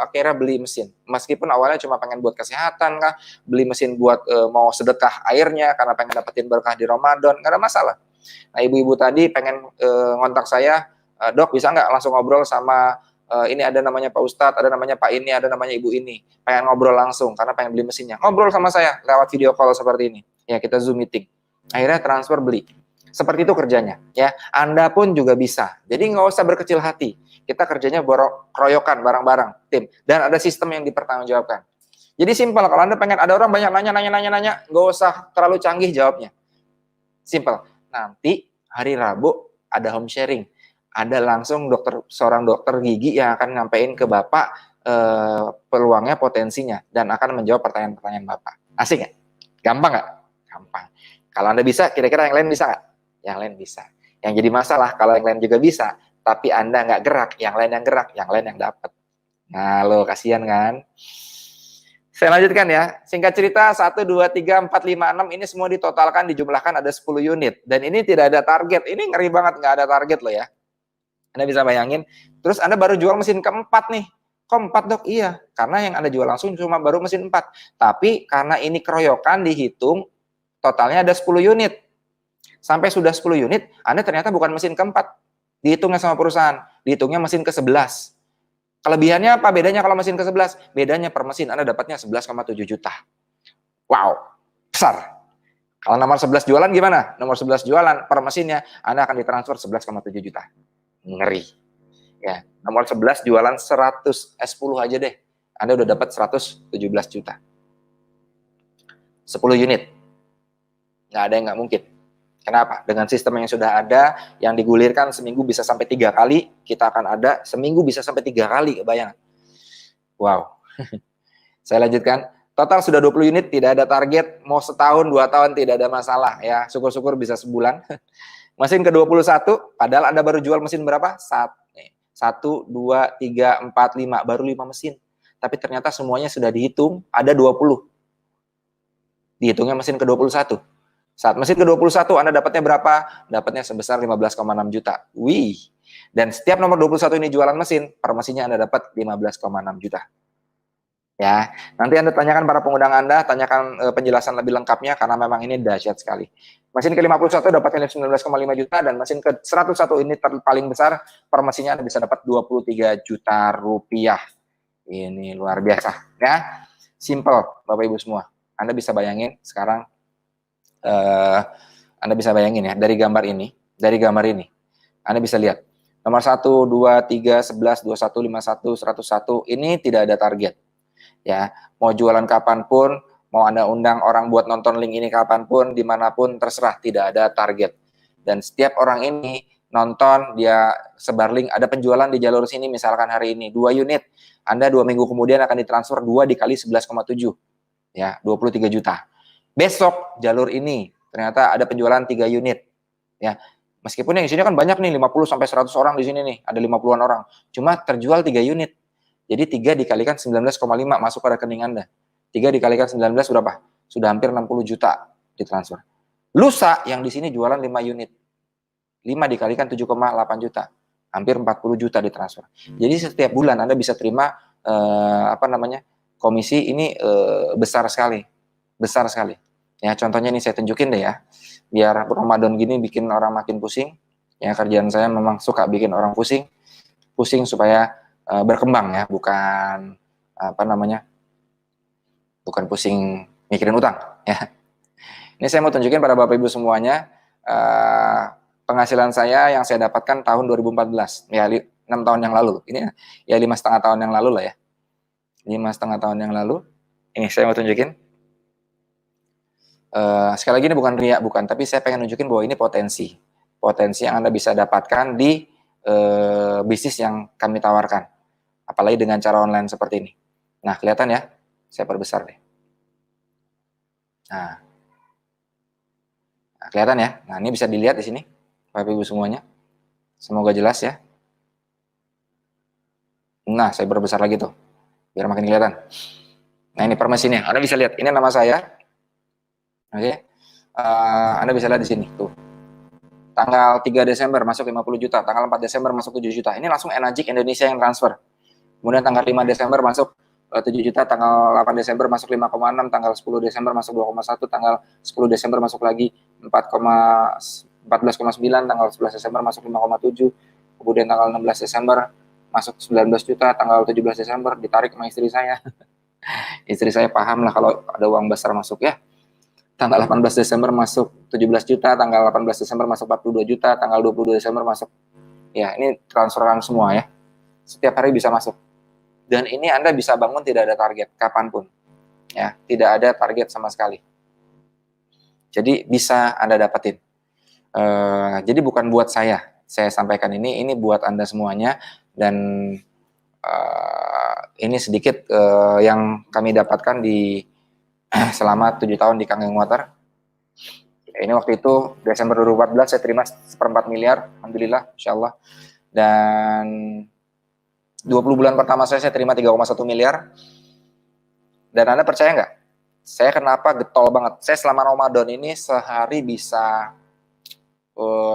akhirnya beli mesin. Meskipun awalnya cuma pengen buat kesehatan kah, beli mesin buat mau sedekah airnya karena pengen dapetin berkah di Ramadan, nggak ada masalah. Nah, ibu-ibu tadi pengen ngontak saya, Dok, bisa nggak langsung ngobrol sama ini, ada namanya Pak Ustadz, ada namanya Pak ini, ada namanya Ibu ini, pengen ngobrol langsung karena pengen beli mesinnya. Ngobrol sama saya lewat video call seperti ini. Ya, kita Zoom meeting. Akhirnya transfer beli. Seperti itu kerjanya, ya. Anda pun juga bisa. Jadi nggak usah berkecil hati. Kita kerjanya keroyokan bareng-bareng, tim. Dan ada sistem yang dipertanggungjawabkan. Jadi simpel. Kalau Anda pengen, ada orang banyak nanya, nggak usah terlalu canggih jawabnya. Simpel. Nanti hari Rabu ada home sharing. Ada langsung seorang dokter gigi yang akan nyampein ke Bapak peluangnya, potensinya, dan akan menjawab pertanyaan-pertanyaan Bapak. Asik nggak? Gampang nggak? Gampang. Kalau Anda bisa, kira-kira yang lain bisa nggak? Yang lain bisa. Yang jadi masalah kalau yang lain juga bisa, tapi Anda nggak gerak, yang lain yang gerak, yang lain yang dapat. Nah, lo kasihan kan? Saya lanjutkan ya. Singkat cerita, 1, 2, 3, 4, 5, 6 ini semua ditotalkan, dijumlahkan ada 10 unit. Dan ini tidak ada target. Ini ngeri banget, nggak ada target loh, ya. Anda bisa bayangin. Terus Anda baru jual mesin keempat nih. Kok 4, Dok? Iya, karena yang Anda jual langsung cuma baru mesin 4. Tapi karena ini keroyokan dihitung, totalnya ada 10 unit. Sampai sudah 10 unit, Anda ternyata bukan mesin keempat. Dihitungnya sama perusahaan, dihitungnya mesin ke-11. Kelebihannya apa? Bedanya kalau mesin ke-11? Bedanya per mesin Anda dapatnya 11,7 juta. Wow, besar. Kalau nomor 11 jualan gimana? Nomor 11 jualan per mesinnya, Anda akan ditransfer 11,7 juta. Ngeri. Ya, nomor 11 jualan 100 S10 aja deh. Anda udah dapat 117 juta. 10 unit. Nggak ada yang nggak mungkin. Kenapa? Dengan sistem yang sudah ada, yang digulirkan seminggu bisa sampai 3 kali, kita akan ada seminggu bisa sampai 3 kali, kebayang. Wow. Saya lanjutkan. Total sudah 20 unit, tidak ada target, mau setahun, 2 tahun tidak ada masalah ya. Syukur-syukur bisa sebulan. Mesin ke-21, padahal Anda baru jual mesin berapa? 1, 2, 3, 4, 5, baru 5 mesin. Tapi ternyata semuanya sudah dihitung, ada 20. Dihitungnya mesin ke-21. Saat mesin ke-21 Anda dapatnya berapa? Dapatnya sebesar 15,6 juta. Wih. Dan setiap nomor 21 ini jualan mesin, per mesinnya Anda dapat 15,6 juta. Ya, nanti Anda tanyakan para pengundang Anda, tanyakan penjelasan lebih lengkapnya karena memang ini dahsyat sekali. Mesin ke-51 dapatnya 19,5 juta dan mesin ke-101 ini paling besar, per mesinnya Anda bisa dapat 23 juta rupiah. Ini luar biasa, ya. Simple, Bapak Ibu semua. Anda bisa bayangin sekarang Anda bisa bayangin ya, dari gambar ini, Anda bisa lihat, nomor 1, 2, 3, 11, 21, 51, 101, ini tidak ada target. Ya, mau jualan kapanpun, mau Anda undang orang buat nonton link ini kapanpun, dimanapun, terserah, tidak ada target. Dan setiap orang ini nonton, dia sebar link, ada penjualan di jalur sini, misalkan hari ini, 2 unit, Anda 2 minggu kemudian akan ditransfer 2 dikali 11,7, ya, 23 juta. Besok jalur ini ternyata ada penjualan 3 unit. Ya. Meskipun yang isinya kan banyak nih, 50 sampai 100 orang di sini nih, ada 50-an orang. Cuma terjual 3 unit. Jadi 3 dikalikan 19,5 masuk ke rekening Anda. 3 dikalikan 19 berapa? Sudah hampir 60 juta ditransfer. Lusa yang di sini jualan 5 unit. 5 dikalikan 7,8 juta. Hampir 40 juta ditransfer. Jadi setiap bulan Anda bisa terima komisi ini besar sekali. Besar sekali. Ya, contohnya ini saya tunjukin deh ya. Biar Ramadan gini bikin orang makin pusing. Ya, kerjaan saya memang suka bikin orang pusing. Pusing supaya berkembang ya, bukan bukan pusing mikirin utang ya. Ini saya mau tunjukin pada Bapak Ibu semuanya penghasilan saya yang saya dapatkan tahun 2014. Ya, 6 tahun yang lalu. Ini ya 5,5 tahun yang lalu lah ya. 5,5 tahun yang lalu. Ini saya mau tunjukin. Sekali lagi ini bukan riak, bukan, tapi saya pengen nunjukin bahwa ini potensi yang Anda bisa dapatkan di bisnis yang kami tawarkan, apalagi dengan cara online seperti ini. Nah, kelihatan ya, saya perbesar deh. Nah, kelihatan ya. Nah, ini bisa dilihat di sini, Bapak Ibu semuanya. Semoga jelas ya. Nah, saya perbesar lagi tuh, biar makin kelihatan. Nah, ini per mesinnya, Anda bisa lihat. Ini nama saya. Oke, Anda bisa lihat di sini tuh. Tanggal 3 Desember masuk 50 juta, tanggal 4 Desember masuk 7 juta. Ini langsung Enagic Indonesia yang transfer. Kemudian tanggal 5 Desember masuk 7 juta, tanggal 8 Desember masuk 5,6, tanggal 10 Desember masuk 2,1, tanggal 10 Desember masuk lagi 14,9, tanggal 11 Desember masuk 5,7, kemudian tanggal 16 Desember masuk 19 juta, tanggal 17 Desember ditarik sama istri saya. Istri saya paham lah kalau ada uang besar masuk ya. Tanggal 18 Desember masuk 17 juta, tanggal 18 Desember masuk 42 juta, tanggal 22 Desember masuk. Ya, ini transferan semua ya. Setiap hari bisa masuk. Dan ini Anda bisa bangun tidak ada target, kapanpun. Ya, tidak ada target sama sekali. Jadi bisa Anda dapetin. Jadi bukan buat saya sampaikan ini buat Anda semuanya. Dan ini sedikit yang kami dapatkan di selama 7 tahun di Kangen Water. Ini waktu itu Desember 2014 saya terima 1/4 miliar, alhamdulillah, insyaallah. Dan 20 bulan pertama saya terima 3,1 miliar. Dan Anda percaya nggak? Saya kenapa getol banget? Saya selama Ramadan ini sehari bisa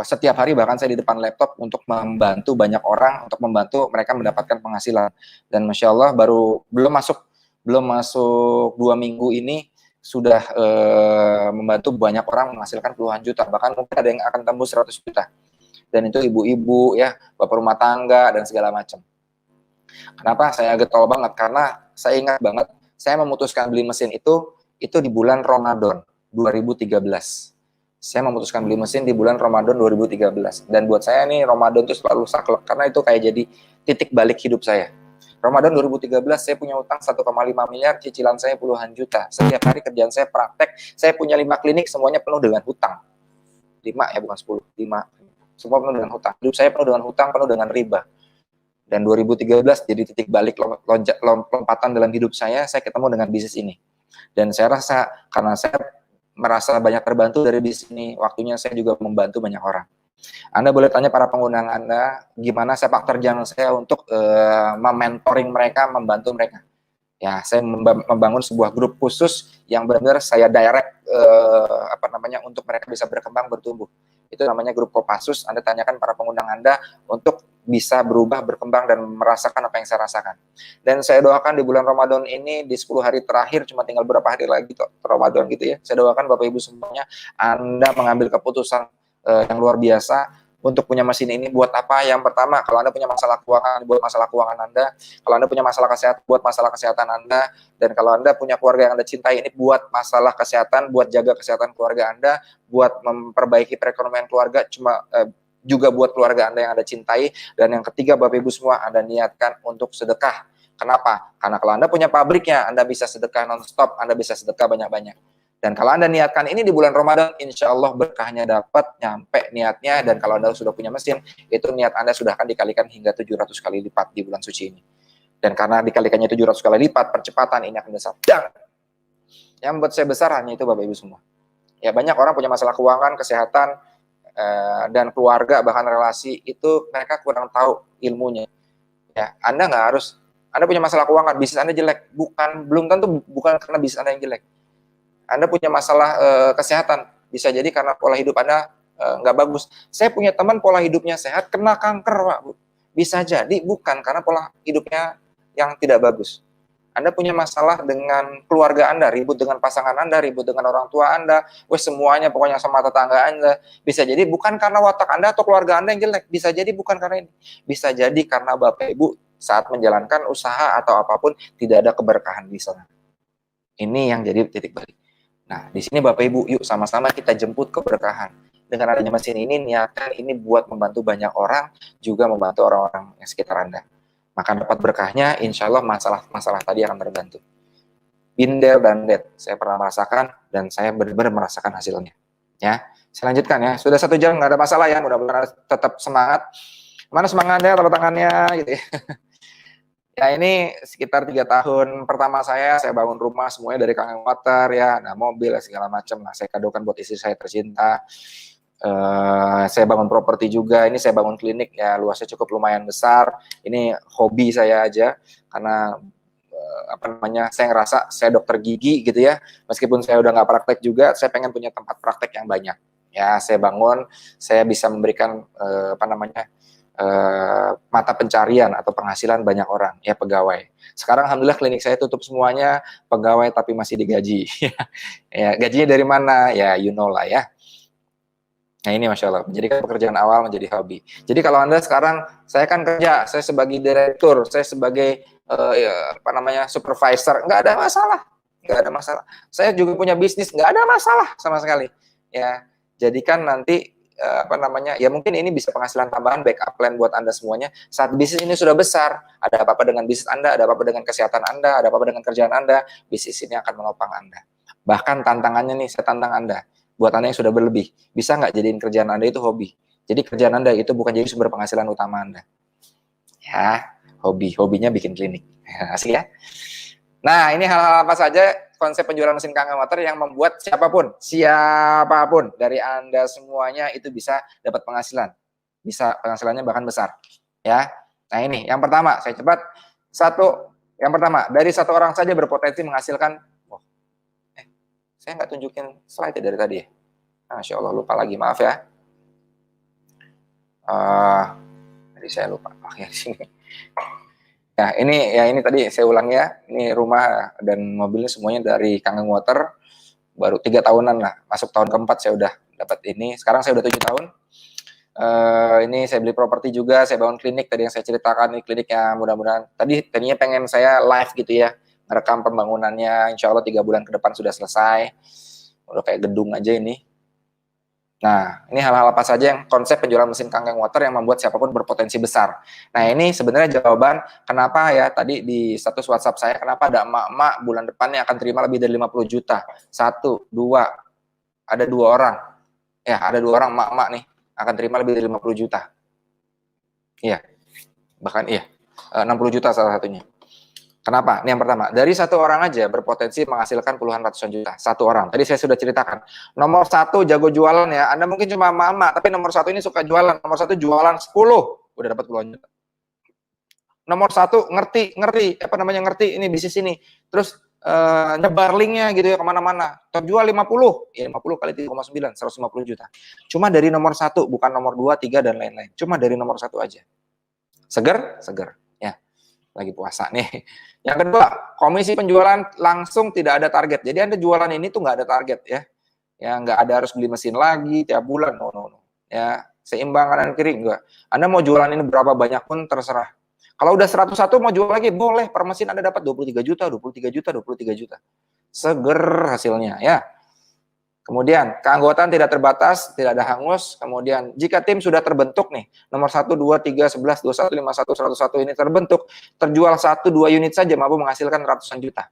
setiap hari bahkan saya di depan laptop untuk membantu banyak orang, untuk membantu mereka mendapatkan penghasilan. Dan Masya Allah belum masuk 2 minggu ini sudah membantu banyak orang menghasilkan puluhan juta, bahkan mungkin ada yang akan tembus 100 juta. Dan itu ibu-ibu ya, bapak rumah tangga dan segala macam. Kenapa saya getol banget? Karena saya ingat banget, saya memutuskan beli mesin itu di bulan Ramadan 2013. Saya memutuskan beli mesin di bulan Ramadan 2013. Dan buat saya nih Ramadan itu selalu saklek, karena itu kayak jadi titik balik hidup saya. Ramadan 2013 saya punya utang 1,5 miliar, cicilan saya puluhan juta. Setiap hari kerjaan saya praktek, saya punya 5 klinik, semuanya penuh dengan hutang. 5 ya, bukan 10, 5. Semua penuh dengan hutang. Hidup saya penuh dengan hutang, penuh dengan riba. Dan 2013 jadi titik balik lompatan dalam hidup saya ketemu dengan bisnis ini. Dan saya rasa karena saya merasa banyak terbantu dari bisnis ini, waktunya saya juga membantu banyak orang. Anda boleh tanya para pengundang Anda, gimana sepak terjang saya untuk mementoring mereka, membantu mereka. Ya, saya membangun sebuah grup khusus yang benar-benar saya direct untuk mereka bisa berkembang, bertumbuh. Itu namanya grup Kopassus. Anda tanyakan para pengundang Anda untuk bisa berubah, berkembang, dan merasakan apa yang saya rasakan. Dan saya doakan di bulan Ramadan ini, di 10 hari terakhir, cuma tinggal berapa hari lagi Ramadan gitu ya, saya doakan Bapak Ibu semuanya, Anda mengambil keputusan yang luar biasa untuk punya mesin ini. Buat apa? Yang pertama, kalau Anda punya masalah keuangan, buat masalah keuangan Anda. Kalau Anda punya masalah kesehatan, buat masalah kesehatan Anda. Dan kalau Anda punya keluarga yang Anda cintai, ini buat masalah kesehatan, buat jaga kesehatan keluarga Anda, buat memperbaiki perekonomian keluarga, juga buat keluarga Anda yang Anda cintai. Dan yang ketiga, Bapak Ibu semua, Anda niatkan untuk sedekah. Kenapa? Karena kalau Anda punya pabriknya, Anda bisa sedekah non-stop, Anda bisa sedekah banyak-banyak. Dan kalau Anda niatkan ini di bulan Ramadan, insya Allah berkahnya dapat, nyampe niatnya. Dan kalau Anda sudah punya mesin, itu niat Anda sudah akan dikalikan hingga 700 kali lipat di bulan suci ini. Dan karena dikalikannya 700 kali lipat, percepatan ini akan besar. Dan yang membuat saya besar hanya itu Bapak Ibu semua. Ya, banyak orang punya masalah keuangan, kesehatan, dan keluarga, bahkan relasi, itu mereka kurang tahu ilmunya. Ya, Anda nggak harus, Anda punya masalah keuangan, bisnis Anda jelek, belum tentu bukan karena bisnis Anda yang jelek. Anda punya masalah kesehatan, bisa jadi karena pola hidup Anda nggak bagus. Saya punya teman pola hidupnya sehat, kena kanker, Pak. Bisa jadi bukan karena pola hidupnya yang tidak bagus. Anda punya masalah dengan keluarga Anda, ribut dengan pasangan Anda, ribut dengan orang tua Anda, semuanya pokoknya sama tetangga Anda. Bisa jadi bukan karena watak Anda atau keluarga Anda yang jelek, bisa jadi bukan karena ini. Bisa jadi karena Bapak Ibu saat menjalankan usaha atau apapun tidak ada keberkahan di sana. Ini yang jadi titik balik. Nah, di sini Bapak Ibu, yuk sama-sama kita jemput keberkahan. Dengan adanya mesin ini, niatkan ini buat membantu banyak orang, juga membantu orang-orang yang sekitar Anda. Maka dapat berkahnya, insya Allah masalah-masalah tadi akan terbantu. Been there dan that. Saya pernah merasakan, dan saya benar-benar merasakan hasilnya. Ya, saya lanjutkan ya. Sudah 1 jam, nggak ada masalah ya. Mudah-mudahan tetap semangat. Mana semangatnya, tepuk tangannya, gitu ya. Ya, ini sekitar 3 tahun pertama saya bangun rumah semuanya dari Kangen Water ya, nah mobil segala macam. Nah, saya kadokan buat istri saya tercinta. Saya bangun properti juga, ini saya bangun klinik ya, luasnya cukup lumayan besar. Ini hobi saya aja karena saya ngerasa saya dokter gigi gitu ya. Meskipun saya udah nggak praktek juga, saya pengen punya tempat praktek yang banyak. Ya, saya bangun, saya bisa memberikan mata pencarian atau penghasilan banyak orang, ya pegawai. Sekarang alhamdulillah klinik saya tutup semuanya, pegawai tapi masih digaji. Ya, gajinya dari mana? Ya, you know lah ya. Nah, ini Masya Allah, menjadikan pekerjaan awal menjadi hobi. Jadi kalau Anda sekarang, saya kan kerja, saya sebagai direktur, saya sebagai supervisor, nggak ada masalah. Nggak ada masalah. Saya juga punya bisnis, nggak ada masalah sama sekali. Ya, jadikan nanti ya mungkin ini bisa penghasilan tambahan, backup plan buat Anda semuanya. Saat bisnis ini sudah besar, ada apa-apa dengan bisnis Anda, ada apa-apa dengan kesehatan Anda, ada apa-apa dengan kerjaan Anda, bisnis ini akan menopang Anda. Bahkan tantangannya nih, saya tantang Anda, buat Anda yang sudah berlebih, bisa nggak jadiin kerjaan Anda itu hobi? Jadi kerjaan Anda itu bukan jadi sumber penghasilan utama Anda. Ya, hobinya bikin klinik. Asik ya? Nah, ini hal-hal apa saja konsep penjualan mesin Kangen Water yang membuat siapapun dari Anda semuanya itu bisa dapat penghasilan. Bisa penghasilannya bahkan besar. Ya. Nah, ini yang pertama, saya cepat. Yang pertama, dari 1 orang saja berpotensi menghasilkan saya nggak tunjukin slide dari tadi ya. Masya Allah, lupa lagi, maaf ya. Tadi saya lupa. Oke, di sini. Nah, ini tadi saya ulang ya. Ini rumah dan mobilnya semuanya dari Kangen Water. baru 3 tahunan lah, masuk tahun keempat saya udah dapat ini. Sekarang saya udah 7 tahun. Ini saya beli properti juga, saya bangun klinik tadi yang saya ceritakan, nih kliniknya mudah-mudahan. Tadinya pengen saya live gitu ya, merekam pembangunannya, insya Allah 3 bulan ke depan sudah selesai. Udah kayak gedung aja ini. Nah, ini hal-hal apa saja yang konsep penjualan mesin Kangen Water yang membuat siapapun berpotensi besar. Nah, ini sebenarnya jawaban kenapa ya tadi di status WhatsApp saya, kenapa ada emak-emak bulan depannya akan terima lebih dari 50 juta. 1, 2, ada 2 orang. Ya, ada 2 orang emak-emak nih akan terima lebih dari 50 juta. Iya, bahkan iya, 60 juta salah satunya. Kenapa? Ini yang pertama, dari 1 orang aja berpotensi menghasilkan puluhan ratusan juta. 1 orang. Tadi saya sudah ceritakan. Nomor 1 jago jualan ya. Anda mungkin cuma mama, tapi nomor 1 ini suka jualan. Nomor 1 jualan 10, udah dapat puluhan juta. Nomor 1 ngerti ini bisnis ini. Terus nyebar linknya gitu ya kemana-mana. Terjual 50, ya 50 kali 3,9, 150 juta. Cuma dari nomor 1, bukan nomor 2, 3, dan lain-lain. Cuma dari nomor 1 aja. Seger? Seger. Ya, lagi puasa nih. Yang kedua, komisi penjualan langsung tidak ada target. Jadi Anda jualan ini tuh nggak ada target ya. Ya nggak ada harus beli mesin lagi tiap bulan. No. Ya, seimbang kanan kiri enggak. Anda mau jualan ini berapa banyak pun terserah. Kalau udah 101 mau jual lagi boleh, per mesin Anda dapat 23 juta, 23 juta, 23 juta. Seger hasilnya ya. Kemudian, keanggotaan tidak terbatas, tidak ada hangus. Kemudian, jika tim sudah terbentuk nih, nomor 1, 2, 3, 11, 21, 51, 101 ini terbentuk, terjual 1-2 unit saja mampu menghasilkan ratusan juta.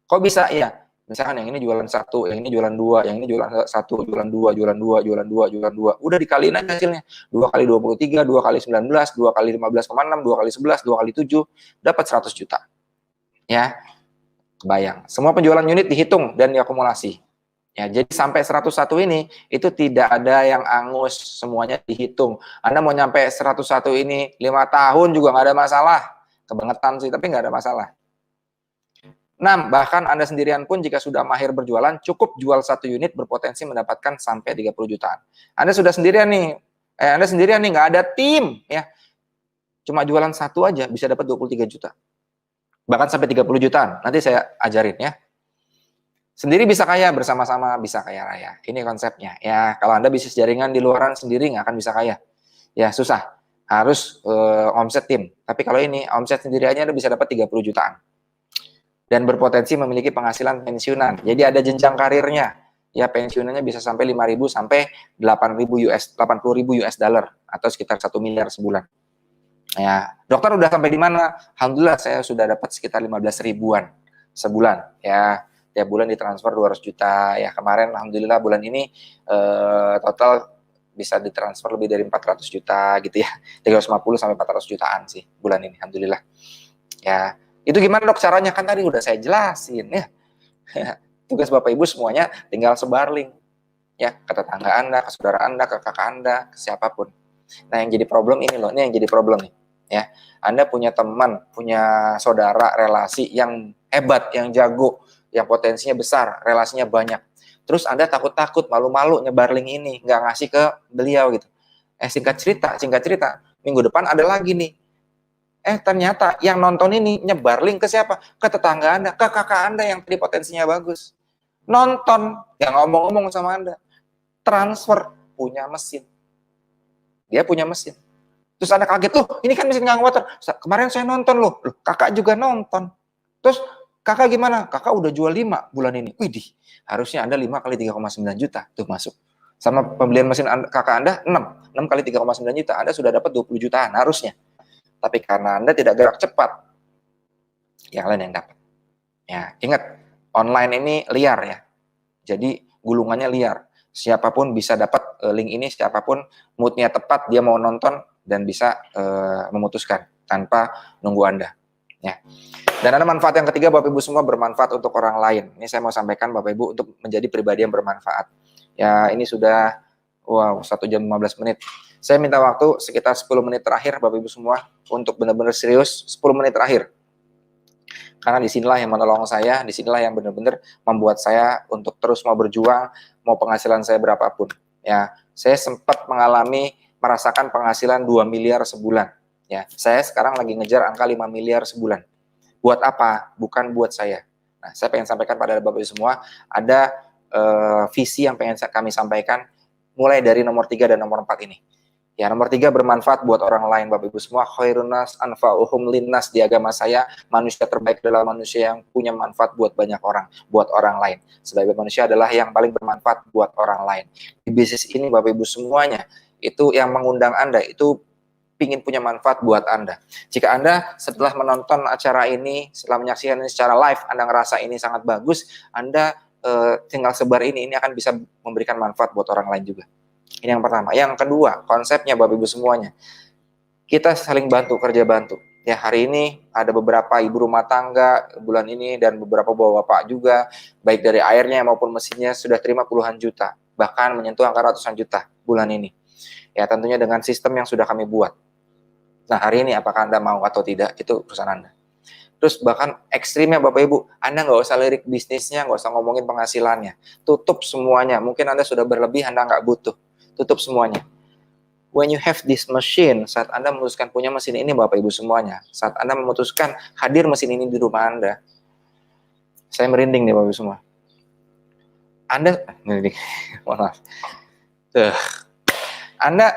Kok bisa? Ya, misalkan yang ini jualan 1, yang ini jualan 2, yang ini jualan 1, jualan 2, jualan 2, jualan 2, jualan 2. Udah dikaliin aja hasilnya. 2 kali 23, 2 kali 19, 2 kali 15,6, 2 kali 11, 2 kali 7, dapat 100 juta. Ya, kebayang. Semua penjualan unit dihitung dan diakumulasi. Ya, jadi sampai 101 ini, itu tidak ada yang angus, semuanya dihitung. Anda mau nyampe 101 ini 5 tahun juga nggak ada masalah. Kebangetan sih, tapi nggak ada masalah. 6, bahkan Anda sendirian pun jika sudah mahir berjualan, cukup jual 1 unit berpotensi mendapatkan sampai 30 jutaan. Anda sudah sendirian nih, Anda sendirian nih, nggak ada tim, ya. Cuma jualan 1 aja, bisa dapat 23 juta. Bahkan sampai 30 jutaan, nanti saya ajarin ya. Sendiri bisa kaya, bersama-sama bisa kaya raya. Ini konsepnya. Ya, kalau Anda bisnis jaringan di luaran sendiri nggak akan bisa kaya. Ya, susah. Harus omset tim. Tapi kalau ini, omset sendiri aja Anda bisa dapat 30 jutaan. Dan berpotensi memiliki penghasilan pensiunan. Jadi ada jenjang karirnya. Ya, pensiunannya bisa sampai 5.000 sampai 80.000 US dollar atau sekitar 1 miliar sebulan. Ya, dokter udah sampai di mana? Alhamdulillah saya sudah dapat sekitar 15 ribuan sebulan. Ya, tiap bulan ditransfer 200 juta. Ya, kemarin alhamdulillah bulan ini total bisa ditransfer lebih dari 400 juta gitu ya. 350 sampai 400 jutaan sih bulan ini alhamdulillah. Ya, itu gimana dok caranya? Kan tadi udah saya jelasin ya. Tugas Bapak Ibu semuanya tinggal sebar link ya ke tetangga Anda, ke saudara Anda, ke kakak Anda, ke siapapun. Nah, yang jadi problem ini loh, ini yang jadi problem nih ya. Anda punya teman, punya saudara, relasi yang hebat, yang jago, yang potensinya besar, relasinya banyak. Terus Anda takut-takut, malu-malu nyebar link ini, nggak ngasih ke beliau gitu. Singkat cerita, minggu depan ada lagi nih. Ternyata yang nonton ini nyebar link ke siapa? Ke tetangga Anda, ke kakak Anda yang tadi potensinya bagus. Nonton, nggak ngomong-ngomong sama Anda. Transfer, punya mesin. Dia punya mesin. Terus Anda kaget, loh ini kan mesin Kangen Water. Kemarin saya nonton loh, kakak juga nonton. Terus kakak gimana? Kakak udah jual 5 bulan ini. Widih, harusnya Anda 5 kali 3,9 juta tuh masuk. Sama pembelian mesin kakak Anda 6 kali 3,9 juta. Anda sudah dapat 20 jutaan harusnya. Tapi karena Anda tidak gerak cepat, yang lain yang dapat. Ya, ingat, online ini liar ya. Jadi gulungannya liar. Siapapun bisa dapat link ini, siapapun moodnya tepat, dia mau nonton dan bisa memutuskan tanpa nunggu Anda. Ya. Dan ada manfaat yang ketiga, Bapak Ibu semua, bermanfaat untuk orang lain. Ini saya mau sampaikan Bapak Ibu untuk menjadi pribadi yang bermanfaat. Ya, ini sudah 1 jam 15 menit. Saya minta waktu sekitar 10 menit terakhir Bapak Ibu semua untuk benar-benar serius 10 menit terakhir. Karena disinilah yang menolong saya, disinilah yang benar-benar membuat saya untuk terus mau berjuang, mau penghasilan saya berapapun. Ya, saya sempat merasakan penghasilan 2 miliar sebulan. Ya, saya sekarang lagi ngejar angka 5 miliar sebulan. Buat apa? Bukan buat saya. Nah, saya pengen sampaikan pada Bapak Ibu semua, ada visi yang pengen kami sampaikan mulai dari nomor 3 dan nomor 4 ini. Ya, nomor 3 bermanfaat buat orang lain, Bapak Ibu semua. Khairun nas anfa'uhum linnas, di agama saya, manusia terbaik adalah manusia yang punya manfaat buat banyak orang, buat orang lain. Sebagai manusia adalah yang paling bermanfaat buat orang lain. Di bisnis ini, Bapak Ibu semuanya, itu yang mengundang Anda, itu ingin punya manfaat buat Anda. Jika Anda setelah menonton acara ini, setelah menyaksikan ini secara live, Anda ngerasa ini sangat bagus, Anda tinggal sebar ini akan bisa memberikan manfaat buat orang lain juga. Ini yang pertama. Yang kedua, konsepnya Bapak Ibu semuanya, kita saling bantu, kerja bantu. Ya, hari ini ada beberapa ibu rumah tangga bulan ini dan beberapa bapak-bapak juga, baik dari airnya maupun mesinnya sudah terima puluhan juta, bahkan menyentuh angka ratusan juta bulan ini. Ya, tentunya dengan sistem yang sudah kami buat. Nah, hari ini apakah Anda mau atau tidak, itu urusan Anda. Terus bahkan ekstrimnya Bapak Ibu, Anda nggak usah lirik bisnisnya, nggak usah ngomongin penghasilannya. Tutup semuanya. Mungkin Anda sudah berlebih, Anda nggak butuh. Tutup semuanya. When you have this machine, saat Anda memutuskan punya mesin ini Bapak Ibu semuanya, saat Anda memutuskan hadir mesin ini di rumah Anda, saya merinding nih Bapak Ibu semua. Anda, merinding, mohon maaf. Anda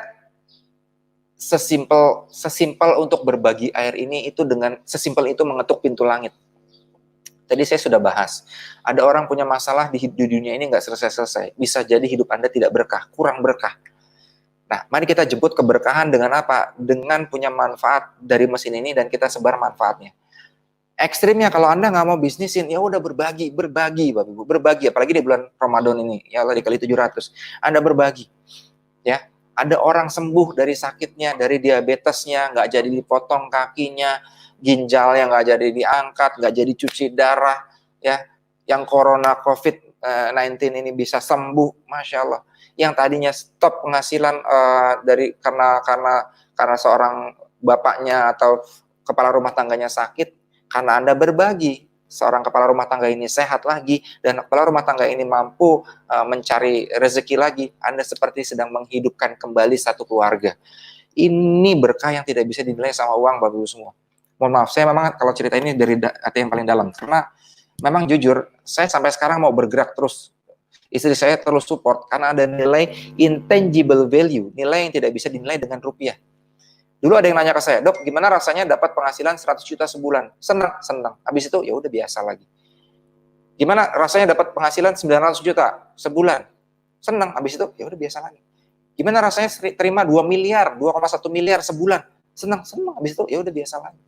sesimpel untuk berbagi air ini itu dengan sesimpel itu mengetuk pintu langit. Tadi saya sudah bahas, ada orang punya masalah di dunia ini nggak selesai-selesai. Bisa jadi hidup Anda tidak berkah, kurang berkah. Nah, mari kita jemput keberkahan dengan apa? Dengan punya manfaat dari mesin ini dan kita sebar manfaatnya. Ekstrimnya kalau Anda nggak mau bisnisin, ya udah berbagi, Bapak Ibu, berbagi. Apalagi di bulan Ramadan ini, ya Allah dikali 700. Anda berbagi, ya. Ada orang sembuh dari sakitnya, dari diabetesnya, nggak jadi dipotong kakinya, ginjalnya nggak jadi diangkat, nggak jadi cuci darah, ya. Yang corona COVID-19 ini bisa sembuh, Masya Allah. Yang tadinya stop penghasilan dari karena seorang bapaknya atau kepala rumah tangganya sakit, karena Anda berbagi, seorang kepala rumah tangga ini sehat lagi, dan kepala rumah tangga ini mampu mencari rezeki lagi, Anda seperti sedang menghidupkan kembali satu keluarga. Ini berkah yang tidak bisa dinilai sama uang, Bapak Ibu semua. Mohon maaf, saya memang kalau cerita ini dari hati yang paling dalam, karena memang jujur, saya sampai sekarang mau bergerak terus. Istri saya terus support, karena ada nilai intangible value, nilai yang tidak bisa dinilai dengan rupiah. Dulu ada yang nanya ke saya, Dok, gimana rasanya dapat penghasilan 100 juta sebulan? Senang. Habis itu ya udah biasa lagi. Gimana rasanya dapat penghasilan 900 juta sebulan? Senang. Habis itu ya udah biasa lagi. Gimana rasanya terima 2 miliar, 2,1 miliar sebulan? Senang. Habis itu ya udah biasa lagi.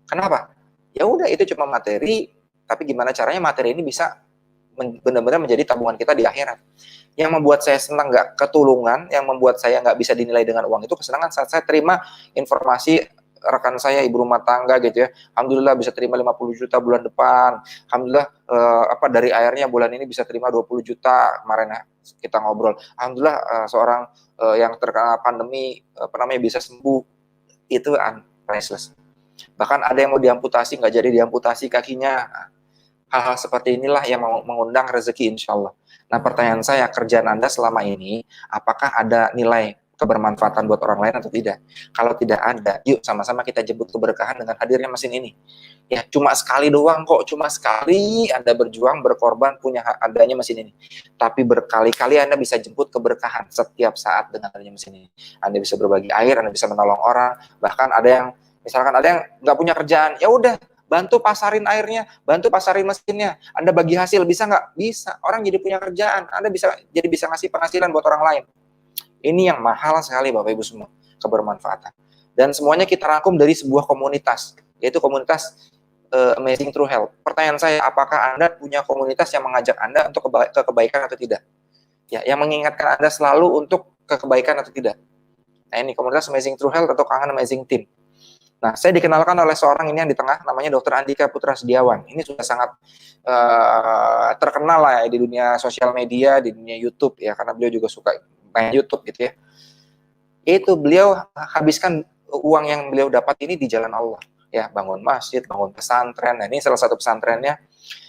Kenapa? Ya udah, itu cuma materi, tapi gimana caranya materi ini bisa benar-benar menjadi tabungan kita di akhirat. Yang membuat saya senang nggak ketulungan, yang membuat saya nggak bisa dinilai dengan uang itu kesenangan saat saya terima informasi rekan saya ibu rumah tangga gitu ya, alhamdulillah bisa terima 50 juta bulan depan, alhamdulillah dari airnya bulan ini bisa terima 20 juta kemarin ya, kita ngobrol, alhamdulillah seorang yang terkena pandemi bisa sembuh, itu priceless. Bahkan ada yang mau diamputasi nggak jadi diamputasi kakinya. Hal-hal seperti inilah yang mengundang rezeki insya Allah. Nah, pertanyaan saya, kerjaan Anda selama ini, apakah ada nilai kebermanfaatan buat orang lain atau tidak? Kalau tidak ada, yuk sama-sama kita jemput keberkahan dengan hadirnya mesin ini. Ya, cuma sekali doang kok, cuma sekali Anda berjuang, berkorban, punya adanya mesin ini. Tapi berkali-kali Anda bisa jemput keberkahan setiap saat dengan adanya mesin ini. Anda bisa berbagi air, Anda bisa menolong orang, bahkan ada yang, misalkan ada yang nggak punya kerjaan, ya udah, bantu pasarin airnya, bantu pasarin mesinnya. Anda bagi hasil, bisa nggak? Bisa. Orang jadi punya kerjaan. Anda bisa ngasih penghasilan buat orang lain. Ini yang mahal sekali Bapak Ibu semua, kebermanfaatan. Dan semuanya kita rangkum dari sebuah komunitas, yaitu komunitas Amazing True Health. Pertanyaan saya, apakah Anda punya komunitas yang mengajak Anda untuk ke kebaikan atau tidak? Ya, yang mengingatkan Anda selalu untuk ke kebaikan atau tidak? Nah, ini komunitas Amazing True Health atau Kangen Amazing Team. Nah, saya dikenalkan oleh seorang ini yang di tengah, namanya Dr. Andika Putra Sediawan. Ini sudah sangat terkenal lah ya, di dunia sosial media, di dunia YouTube ya, karena beliau juga suka main YouTube gitu ya. Itu beliau habiskan uang yang beliau dapat ini di jalan Allah. Ya, bangun masjid, bangun pesantren. Nah, ini salah satu pesantrennya.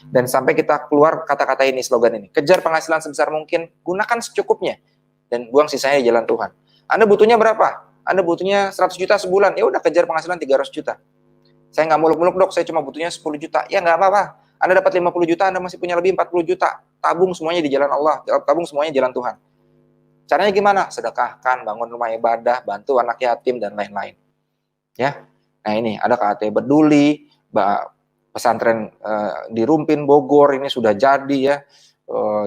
Dan sampai kita keluar kata-kata ini, slogan ini. Kejar penghasilan sebesar mungkin, gunakan secukupnya. Dan buang sisanya di jalan Tuhan. Anda butuhnya berapa? Anda butuhnya 100 juta sebulan, ya udah kejar penghasilan 300 juta. Saya nggak muluk-muluk dok, saya cuma butuhnya 10 juta. Ya nggak apa-apa. Anda dapat 50 juta, Anda masih punya lebih 40 juta. Tabung semuanya di jalan Allah, tabung semuanya jalan Tuhan. Caranya gimana? Sedekahkan, bangun rumah ibadah, bantu anak yatim, dan lain-lain. Ya, nah ini ada KAT Peduli, pesantren di Rumpin, Bogor, ini sudah jadi ya.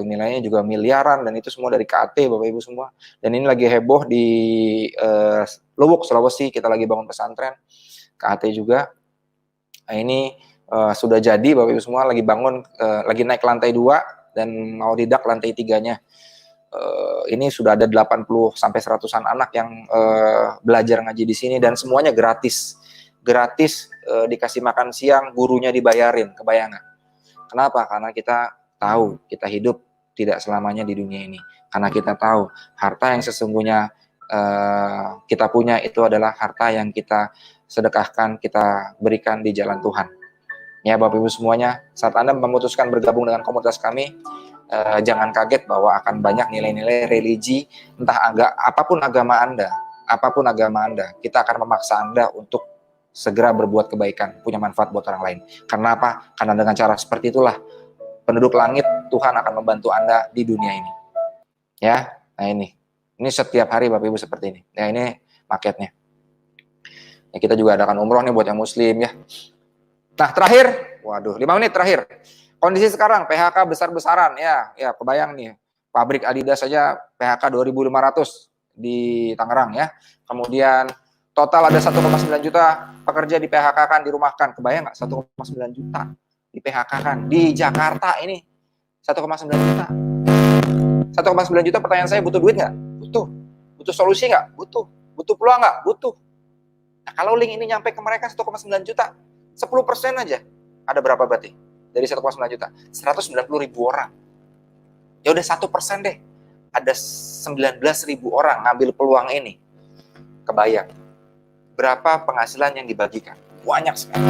Nilainya juga miliaran, dan itu semua dari KAT, Bapak Ibu semua. Dan ini lagi heboh di Luwuk, Sulawesi, kita lagi bangun pesantren, KAT juga. Nah ini sudah jadi, Bapak Ibu semua, lagi bangun, lagi naik lantai 2, dan mau didak lantai 3-nya. Ini sudah ada 80 sampai 100-an anak yang belajar ngaji di sini, dan semuanya gratis. Gratis, dikasih makan siang, gurunya dibayarin, kebayang nggak? Kenapa? Karena kita tahu kita hidup tidak selamanya di dunia ini. Karena kita tahu harta yang sesungguhnya kita punya itu adalah harta yang kita sedekahkan, kita berikan di jalan Tuhan. Ya Bapak Ibu semuanya, saat Anda memutuskan bergabung dengan komunitas kami, jangan kaget bahwa akan banyak nilai-nilai religi, entah apapun agama Anda, kita akan memaksa Anda untuk segera berbuat kebaikan, punya manfaat buat orang lain. Karena apa? Karena dengan cara seperti itulah penduduk langit, Tuhan akan membantu Anda di dunia ini. Ya, nah ini setiap hari Bapak Ibu seperti ini. Ya ini paketnya. Ya, kita juga adakan umroh nih buat yang muslim ya. Nah terakhir, waduh 5 menit terakhir. Kondisi sekarang PHK besar-besaran ya kebayang nih. Pabrik Adidas saja PHK 2.500 di Tangerang ya. Kemudian total ada 1,9 juta pekerja di PHK kan, dirumahkan. Kebayang nggak 1,9 juta di PHK kan di Jakarta ini 1,9 juta. 1,9 juta, pertanyaan saya, butuh duit nggak? Butuh. Butuh solusi nggak? Butuh. Butuh peluang nggak? Butuh. Nah, kalau link ini nyampe ke mereka 1,9 juta, 10% aja. Ada berapa berarti? Dari 1,9 juta. 190.000 orang. Ya udah 1% deh. Ada 19.000 orang ngambil peluang ini. Kebayang. Berapa penghasilan yang dibagikan? Banyak sekali.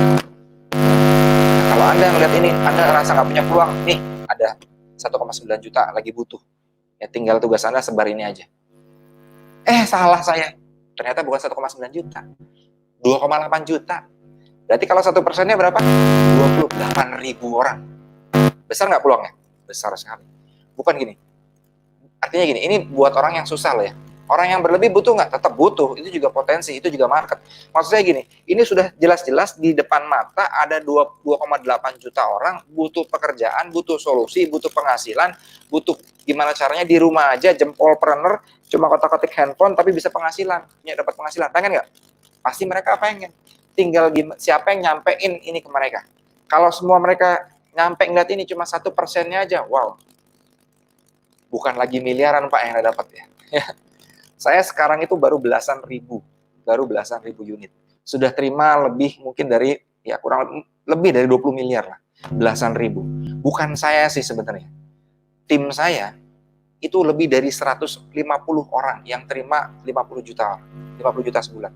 Nah, kalau Anda ngeliat ini, Anda ngerasa nggak punya peluang, nih ada 1,9 juta lagi butuh. Ya tinggal tugas Anda sebar ini aja. Salah saya. Ternyata bukan 1,9 juta. 2,8 juta. Berarti kalau 1%-nya berapa? 28.000 orang. Besar nggak peluangnya? Besar sekali. Bukan gini. Artinya gini, ini buat orang yang susah loh ya. Orang yang berlebih butuh nggak? Tetap butuh. Itu juga potensi, itu juga market. Maksud saya gini, ini sudah jelas-jelas di depan mata ada 2,8 juta orang butuh pekerjaan, butuh solusi, butuh penghasilan, butuh gimana caranya di rumah aja, jempolpreneur, cuma kotak-kotik handphone tapi bisa penghasilan, punya dapat penghasilan. Pengen nggak? Pasti mereka pengen. Tinggal siapa yang nyampein ini ke mereka. Kalau semua mereka nyampe ngeliat ini cuma 1%-nya aja, wow. Bukan lagi miliaran Pak yang dapat ya. Saya sekarang itu baru belasan ribu unit. Sudah terima lebih mungkin dari, ya kurang lebih dari 20 miliar lah. Belasan ribu. Bukan saya sih sebenarnya. Tim saya itu lebih dari 150 orang yang terima 50 juta sebulan.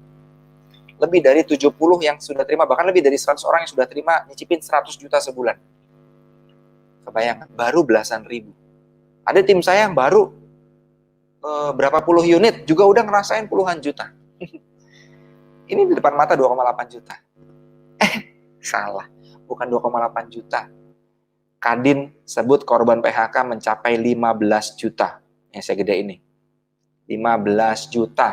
Lebih dari 70 yang sudah terima, bahkan lebih dari 100 orang yang sudah terima nyicipin 100 juta sebulan. Kebayang, baru belasan ribu. Ada tim saya yang baru berapa puluh unit juga udah ngerasain puluhan juta. Ini di depan mata 2,8 juta. Salah, bukan 2,8 juta. Kadin sebut korban PHK mencapai 15 juta. Yang saya gede ini. 15 juta.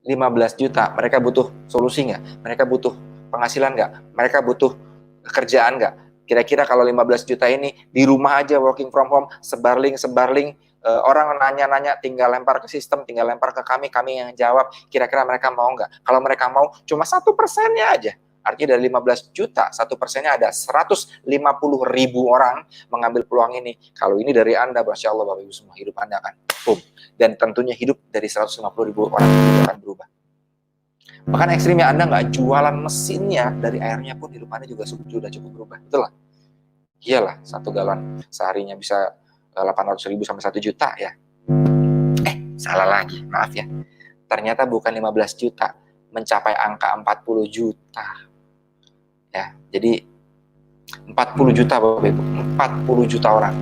15 juta. Mereka butuh solusi nggak? Mereka butuh penghasilan nggak? Mereka butuh kerjaan nggak? Kira-kira kalau 15 juta ini di rumah aja working from home, sebar link, orang nanya-nanya, tinggal lempar ke sistem, tinggal lempar ke kami yang jawab. Kira-kira mereka mau nggak? Kalau mereka mau, cuma 1%-nya aja. Artinya dari 15 juta, 1%-nya ada 150.000 orang mengambil peluang ini. Kalau ini dari Anda, Masya Allah Bapak Ibu semua, hidup Anda akan boom. Dan tentunya hidup dari 150.000 orang itu akan berubah. Bahkan ekstrimnya Anda nggak jualan mesinnya, dari airnya pun hidup Anda juga sudah cukup berubah. Itulah. Iyalah, 1 galon seharinya bisa 800.000 sampai 1 juta ya. Salah lagi, maaf ya. Ternyata bukan 15 juta, mencapai angka 40 juta. Ya, jadi 40 juta Bapak Ibu, 40 juta orang.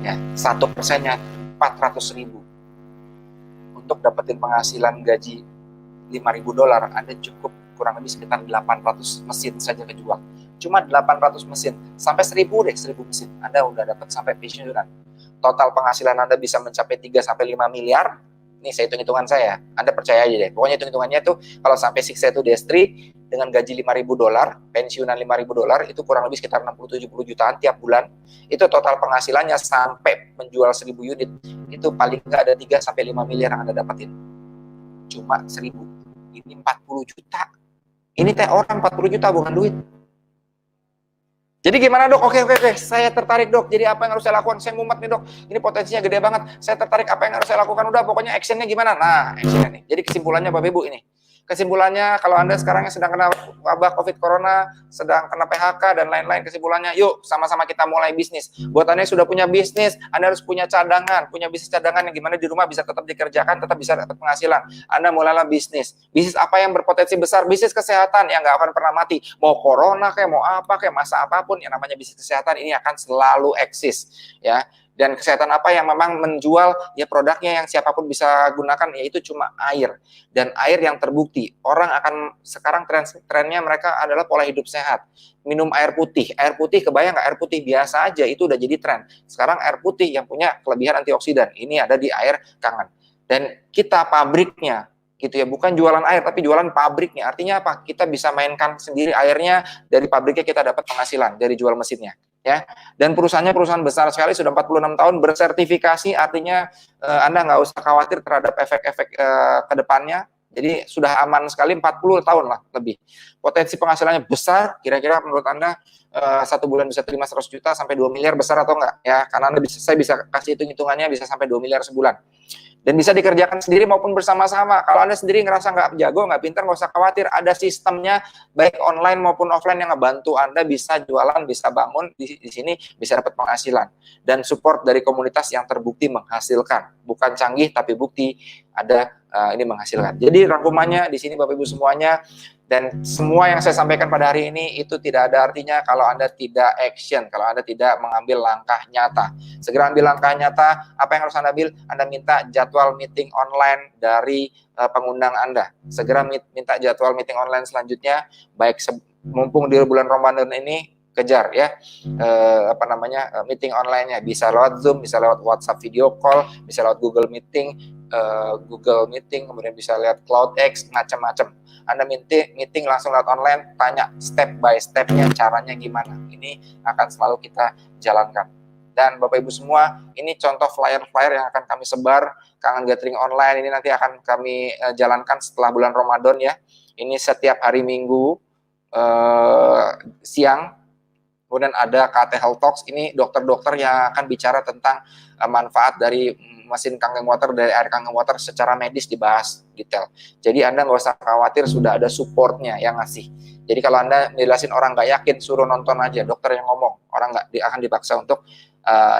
Ya, 1%-nya 400.000. Untuk dapetin penghasilan gaji $5.000, Anda cukup kurang lebih sekitar 800 mesin saja kejual. Cuma 800 mesin, sampai 1000 deh, 1000 mesin. Anda udah dapat sampai pensiunan. Total penghasilan Anda bisa mencapai 3 sampai 5 miliar. Ini saya hitung-hitungan saya. Anda percaya aja deh. Pokoknya hitung-hitungannya tuh kalau sampai sukses itu Destri dengan gaji $5.000, pensiunan $5.000 itu kurang lebih sekitar 60-70 jutaan tiap bulan. Itu total penghasilannya sampai menjual 1000 unit. Itu paling nggak ada 3 sampai 5 miliar yang Anda dapatin. Cuma 1000. Ini 40 juta. Ini teh orang 40 juta bukan duit. Jadi gimana dok? Oke, saya tertarik dok. Jadi apa yang harus saya lakukan? Saya mumet nih dok. Ini potensinya gede banget. Saya tertarik, apa yang harus saya lakukan? Udah, pokoknya actionnya gimana? Nah, actionnya nih. Jadi kesimpulannya Bapak Ibu ini. Kesimpulannya kalau Anda sekarang yang sedang kena wabah COVID Corona, sedang kena PHK dan lain-lain, kesimpulannya yuk sama-sama kita mulai bisnis. Buat Anda yang sudah punya bisnis, Anda harus punya cadangan, punya bisnis cadangan yang gimana di rumah bisa tetap dikerjakan, tetap bisa dapat penghasilan. Anda mulailah bisnis. Bisnis apa yang berpotensi besar? Bisnis kesehatan yang nggak akan pernah mati. Mau corona kayak mau apa kayak masa apapun yang namanya bisnis kesehatan ini akan selalu eksis, ya. Dan kesehatan apa yang memang menjual ya produknya yang siapapun bisa gunakan, yaitu cuma air. Dan air yang terbukti. Orang akan sekarang trennya mereka adalah pola hidup sehat. Minum air putih. Air putih, kebayang nggak air putih biasa aja itu udah jadi tren. Sekarang air putih yang punya kelebihan antioksidan. Ini ada di air Kangen. Dan kita pabriknya gitu ya, bukan jualan air tapi jualan pabriknya. Artinya apa? Kita bisa mainkan sendiri airnya, dari pabriknya kita dapat penghasilan dari jual mesinnya. Ya, dan perusahaannya perusahaan besar sekali, sudah 46 tahun bersertifikasi, artinya Anda nggak usah khawatir terhadap efek-efek ke depannya. Jadi sudah aman sekali, 40 tahun lah lebih. Potensi penghasilannya besar, kira-kira menurut Anda satu bulan bisa terima 100 juta sampai 2 miliar, besar atau enggak? Ya, karena saya bisa kasih hitung-hitungannya bisa sampai 2 miliar sebulan. Dan bisa dikerjakan sendiri maupun bersama-sama. Kalau Anda sendiri ngerasa nggak jago, nggak pintar, nggak usah khawatir. Ada sistemnya, baik online maupun offline yang ngebantu Anda bisa jualan, bisa bangun di sini, bisa dapat penghasilan. Dan support dari komunitas yang terbukti menghasilkan. Bukan canggih, tapi bukti ada ini menghasilkan. Jadi rangkumannya di sini Bapak Ibu semuanya, dan semua yang saya sampaikan pada hari ini itu tidak ada artinya kalau Anda tidak action, kalau Anda tidak mengambil langkah nyata. Segera ambil langkah nyata. Apa yang harus Anda ambil? Anda minta jadwal meeting online dari pengundang Anda. Segera minta jadwal meeting online selanjutnya, baik mumpung di bulan Ramadan ini, kejar ya meeting online-nya, bisa lewat Zoom, bisa lewat WhatsApp video call, bisa lewat Google Meeting, kemudian bisa lewat CloudX, macam-macam. Anda meeting langsung lewat online, tanya step by step-nya caranya gimana. Ini akan selalu kita jalankan. Dan Bapak Ibu semua, ini contoh flyer-flyer yang akan kami sebar, Kangen Gathering Online ini nanti akan kami jalankan setelah bulan Ramadan ya. Ini setiap hari Minggu siang. Kemudian ada KT Health Talks, ini dokter-dokter yang akan bicara tentang manfaat dari mesin Kangen Water, dari air Kangen Water secara medis dibahas detail. Jadi Anda nggak usah khawatir, sudah ada supportnya yang ngasih. Jadi kalau Anda jelasin orang nggak yakin, suruh nonton aja, dokter yang ngomong. Orang nggak akan dipaksa untuk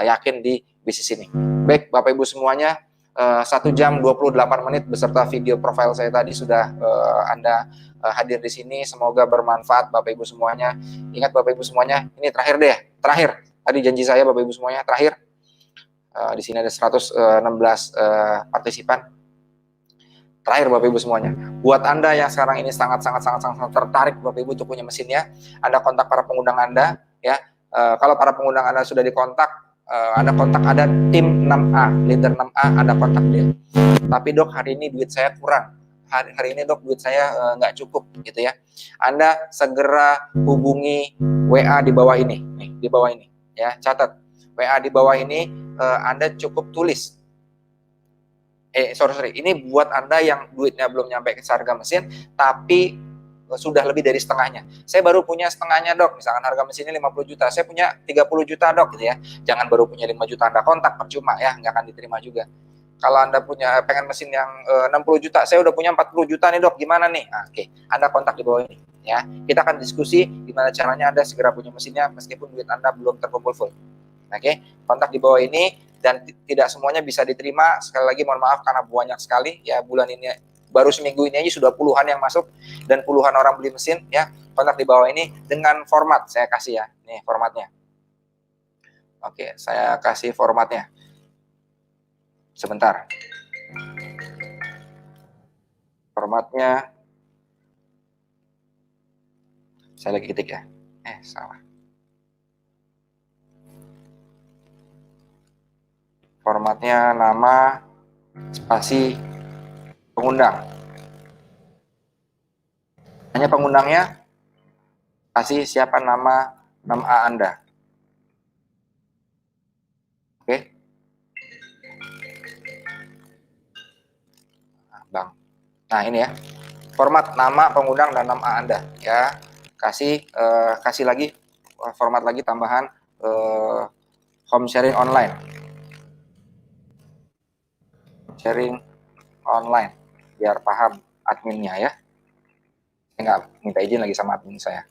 yakin di bisnis ini. Baik Bapak Ibu semuanya, 1 jam 28 menit beserta video profil saya tadi sudah Anda hadir di sini. Semoga bermanfaat Bapak Ibu semuanya. Ingat Bapak Ibu semuanya, ini terakhir deh, terakhir. Tadi janji saya Bapak Ibu semuanya, terakhir. Di sini ada 116 partisipan. Terakhir Bapak Ibu semuanya, buat Anda yang sekarang ini sangat tertarik Bapak Ibu untuk punya mesinnya, Anda kontak para pengundang Anda ya. Kalau para pengundang Anda sudah dikontak, Anda kontak, ada tim 6A, leader 6A, Anda kontak dia. Tapi dok, hari ini duit saya kurang. Hari ini dok, duit saya nggak cukup gitu ya. Anda segera hubungi WA di bawah ini, nih di bawah ini ya, catat WA di bawah ini. Anda cukup tulis. Ini buat Anda yang duitnya belum nyampe ke harga mesin, tapi sudah lebih dari setengahnya. Saya baru punya setengahnya dok, misalkan harga mesinnya 50 juta, saya punya 30 juta dok gitu ya. Jangan baru punya 5 juta Anda kontak, percuma ya, nggak akan diterima juga. Kalau Anda pengen mesin yang 60 juta, saya udah punya 40 juta nih dok, gimana nih? Nah, oke, Anda kontak di bawah ini ya. Kita akan diskusi gimana caranya Anda segera punya mesinnya meskipun duit Anda belum terkumpul full. Oke, kontak di bawah ini, dan tidak semuanya bisa diterima. Sekali lagi mohon maaf karena banyak sekali ya, bulan ini baru seminggu ini aja sudah puluhan yang masuk dan puluhan orang beli mesin ya. Kontak di bawah ini dengan format saya kasih ya. Nih formatnya. Oke, saya kasih formatnya. Sebentar. Formatnya Saya lagi ketik ya. Salah. Formatnya nama spasi pengundang. Hanya pengundangnya spasi siapa nama 6A Anda. Oke. Bang. Nah, ini ya. Format nama pengundang dan 6A Anda ya. Kasih lagi format lagi tambahan home sharing online. Sharing online biar paham adminnya ya. Saya nggak minta izin lagi sama admin saya.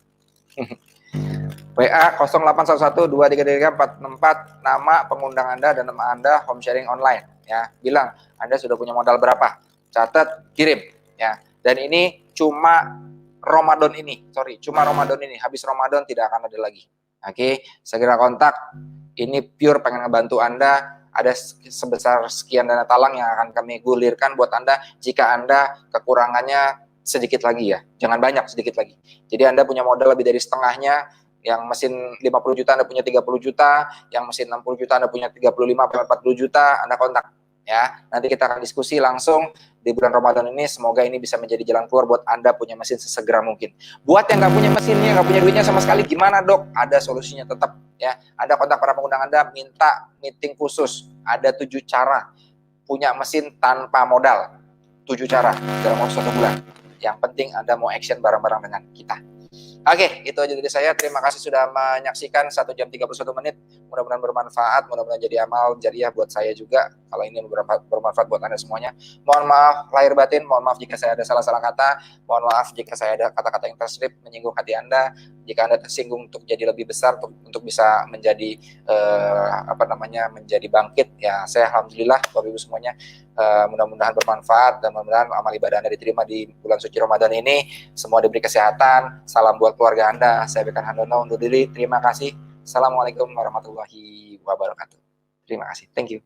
WA 0811233464 nama pengundang Anda dan nama Anda home sharing online ya. Bilang Anda sudah punya modal berapa. Catat, kirim ya. Dan ini cuma Ramadan ini. Cuma Ramadan ini. Habis Ramadan tidak akan ada lagi. Oke, segera kontak. Ini pure pengen ngebantu Anda. Ada sebesar sekian dana talang yang akan kami gulirkan buat Anda jika Anda kekurangannya sedikit lagi ya. Jangan banyak, sedikit lagi. Jadi Anda punya modal lebih dari setengahnya. Yang mesin 50 juta Anda punya 30 juta, yang mesin 60 juta Anda punya 35-40 juta, Anda kontak ya. Nanti kita akan diskusi langsung di bulan Ramadan ini. Semoga ini bisa menjadi jalan keluar buat Anda punya mesin sesegera mungkin. Buat yang nggak punya mesinnya, nggak punya duitnya sama sekali, gimana dok? Ada solusinya tetap ya. Ada kontak para pengundang Anda, minta meeting khusus. Ada 7 cara punya mesin tanpa modal. 7 cara dalam waktu 1 bulan. Yang penting Anda mau action bareng-bareng dengan kita. Oke, itu aja dari saya. Terima kasih sudah menyaksikan 1 jam 31 menit. Mudah-mudahan bermanfaat, mudah-mudahan jadi amal jariah buat saya juga. Kalau ini bermanfaat buat Anda semuanya. Mohon maaf lahir batin, mohon maaf jika saya ada salah-salah kata. Mohon maaf jika saya ada kata-kata yang terselip menyinggung hati Anda. Jika Anda tersinggung untuk jadi lebih besar, untuk bisa menjadi menjadi bangkit ya. Saya alhamdulillah Bapak Ibu semuanya, mudah-mudahan bermanfaat dan mudah-mudahan amal ibadah Anda diterima di bulan suci Ramadan ini. Semua diberi kesehatan. Salam buat keluarga Anda. Saya Bekan Handono undur diri. Terima kasih. Assalamualaikum warahmatullahi wabarakatuh. Terima kasih. Thank you.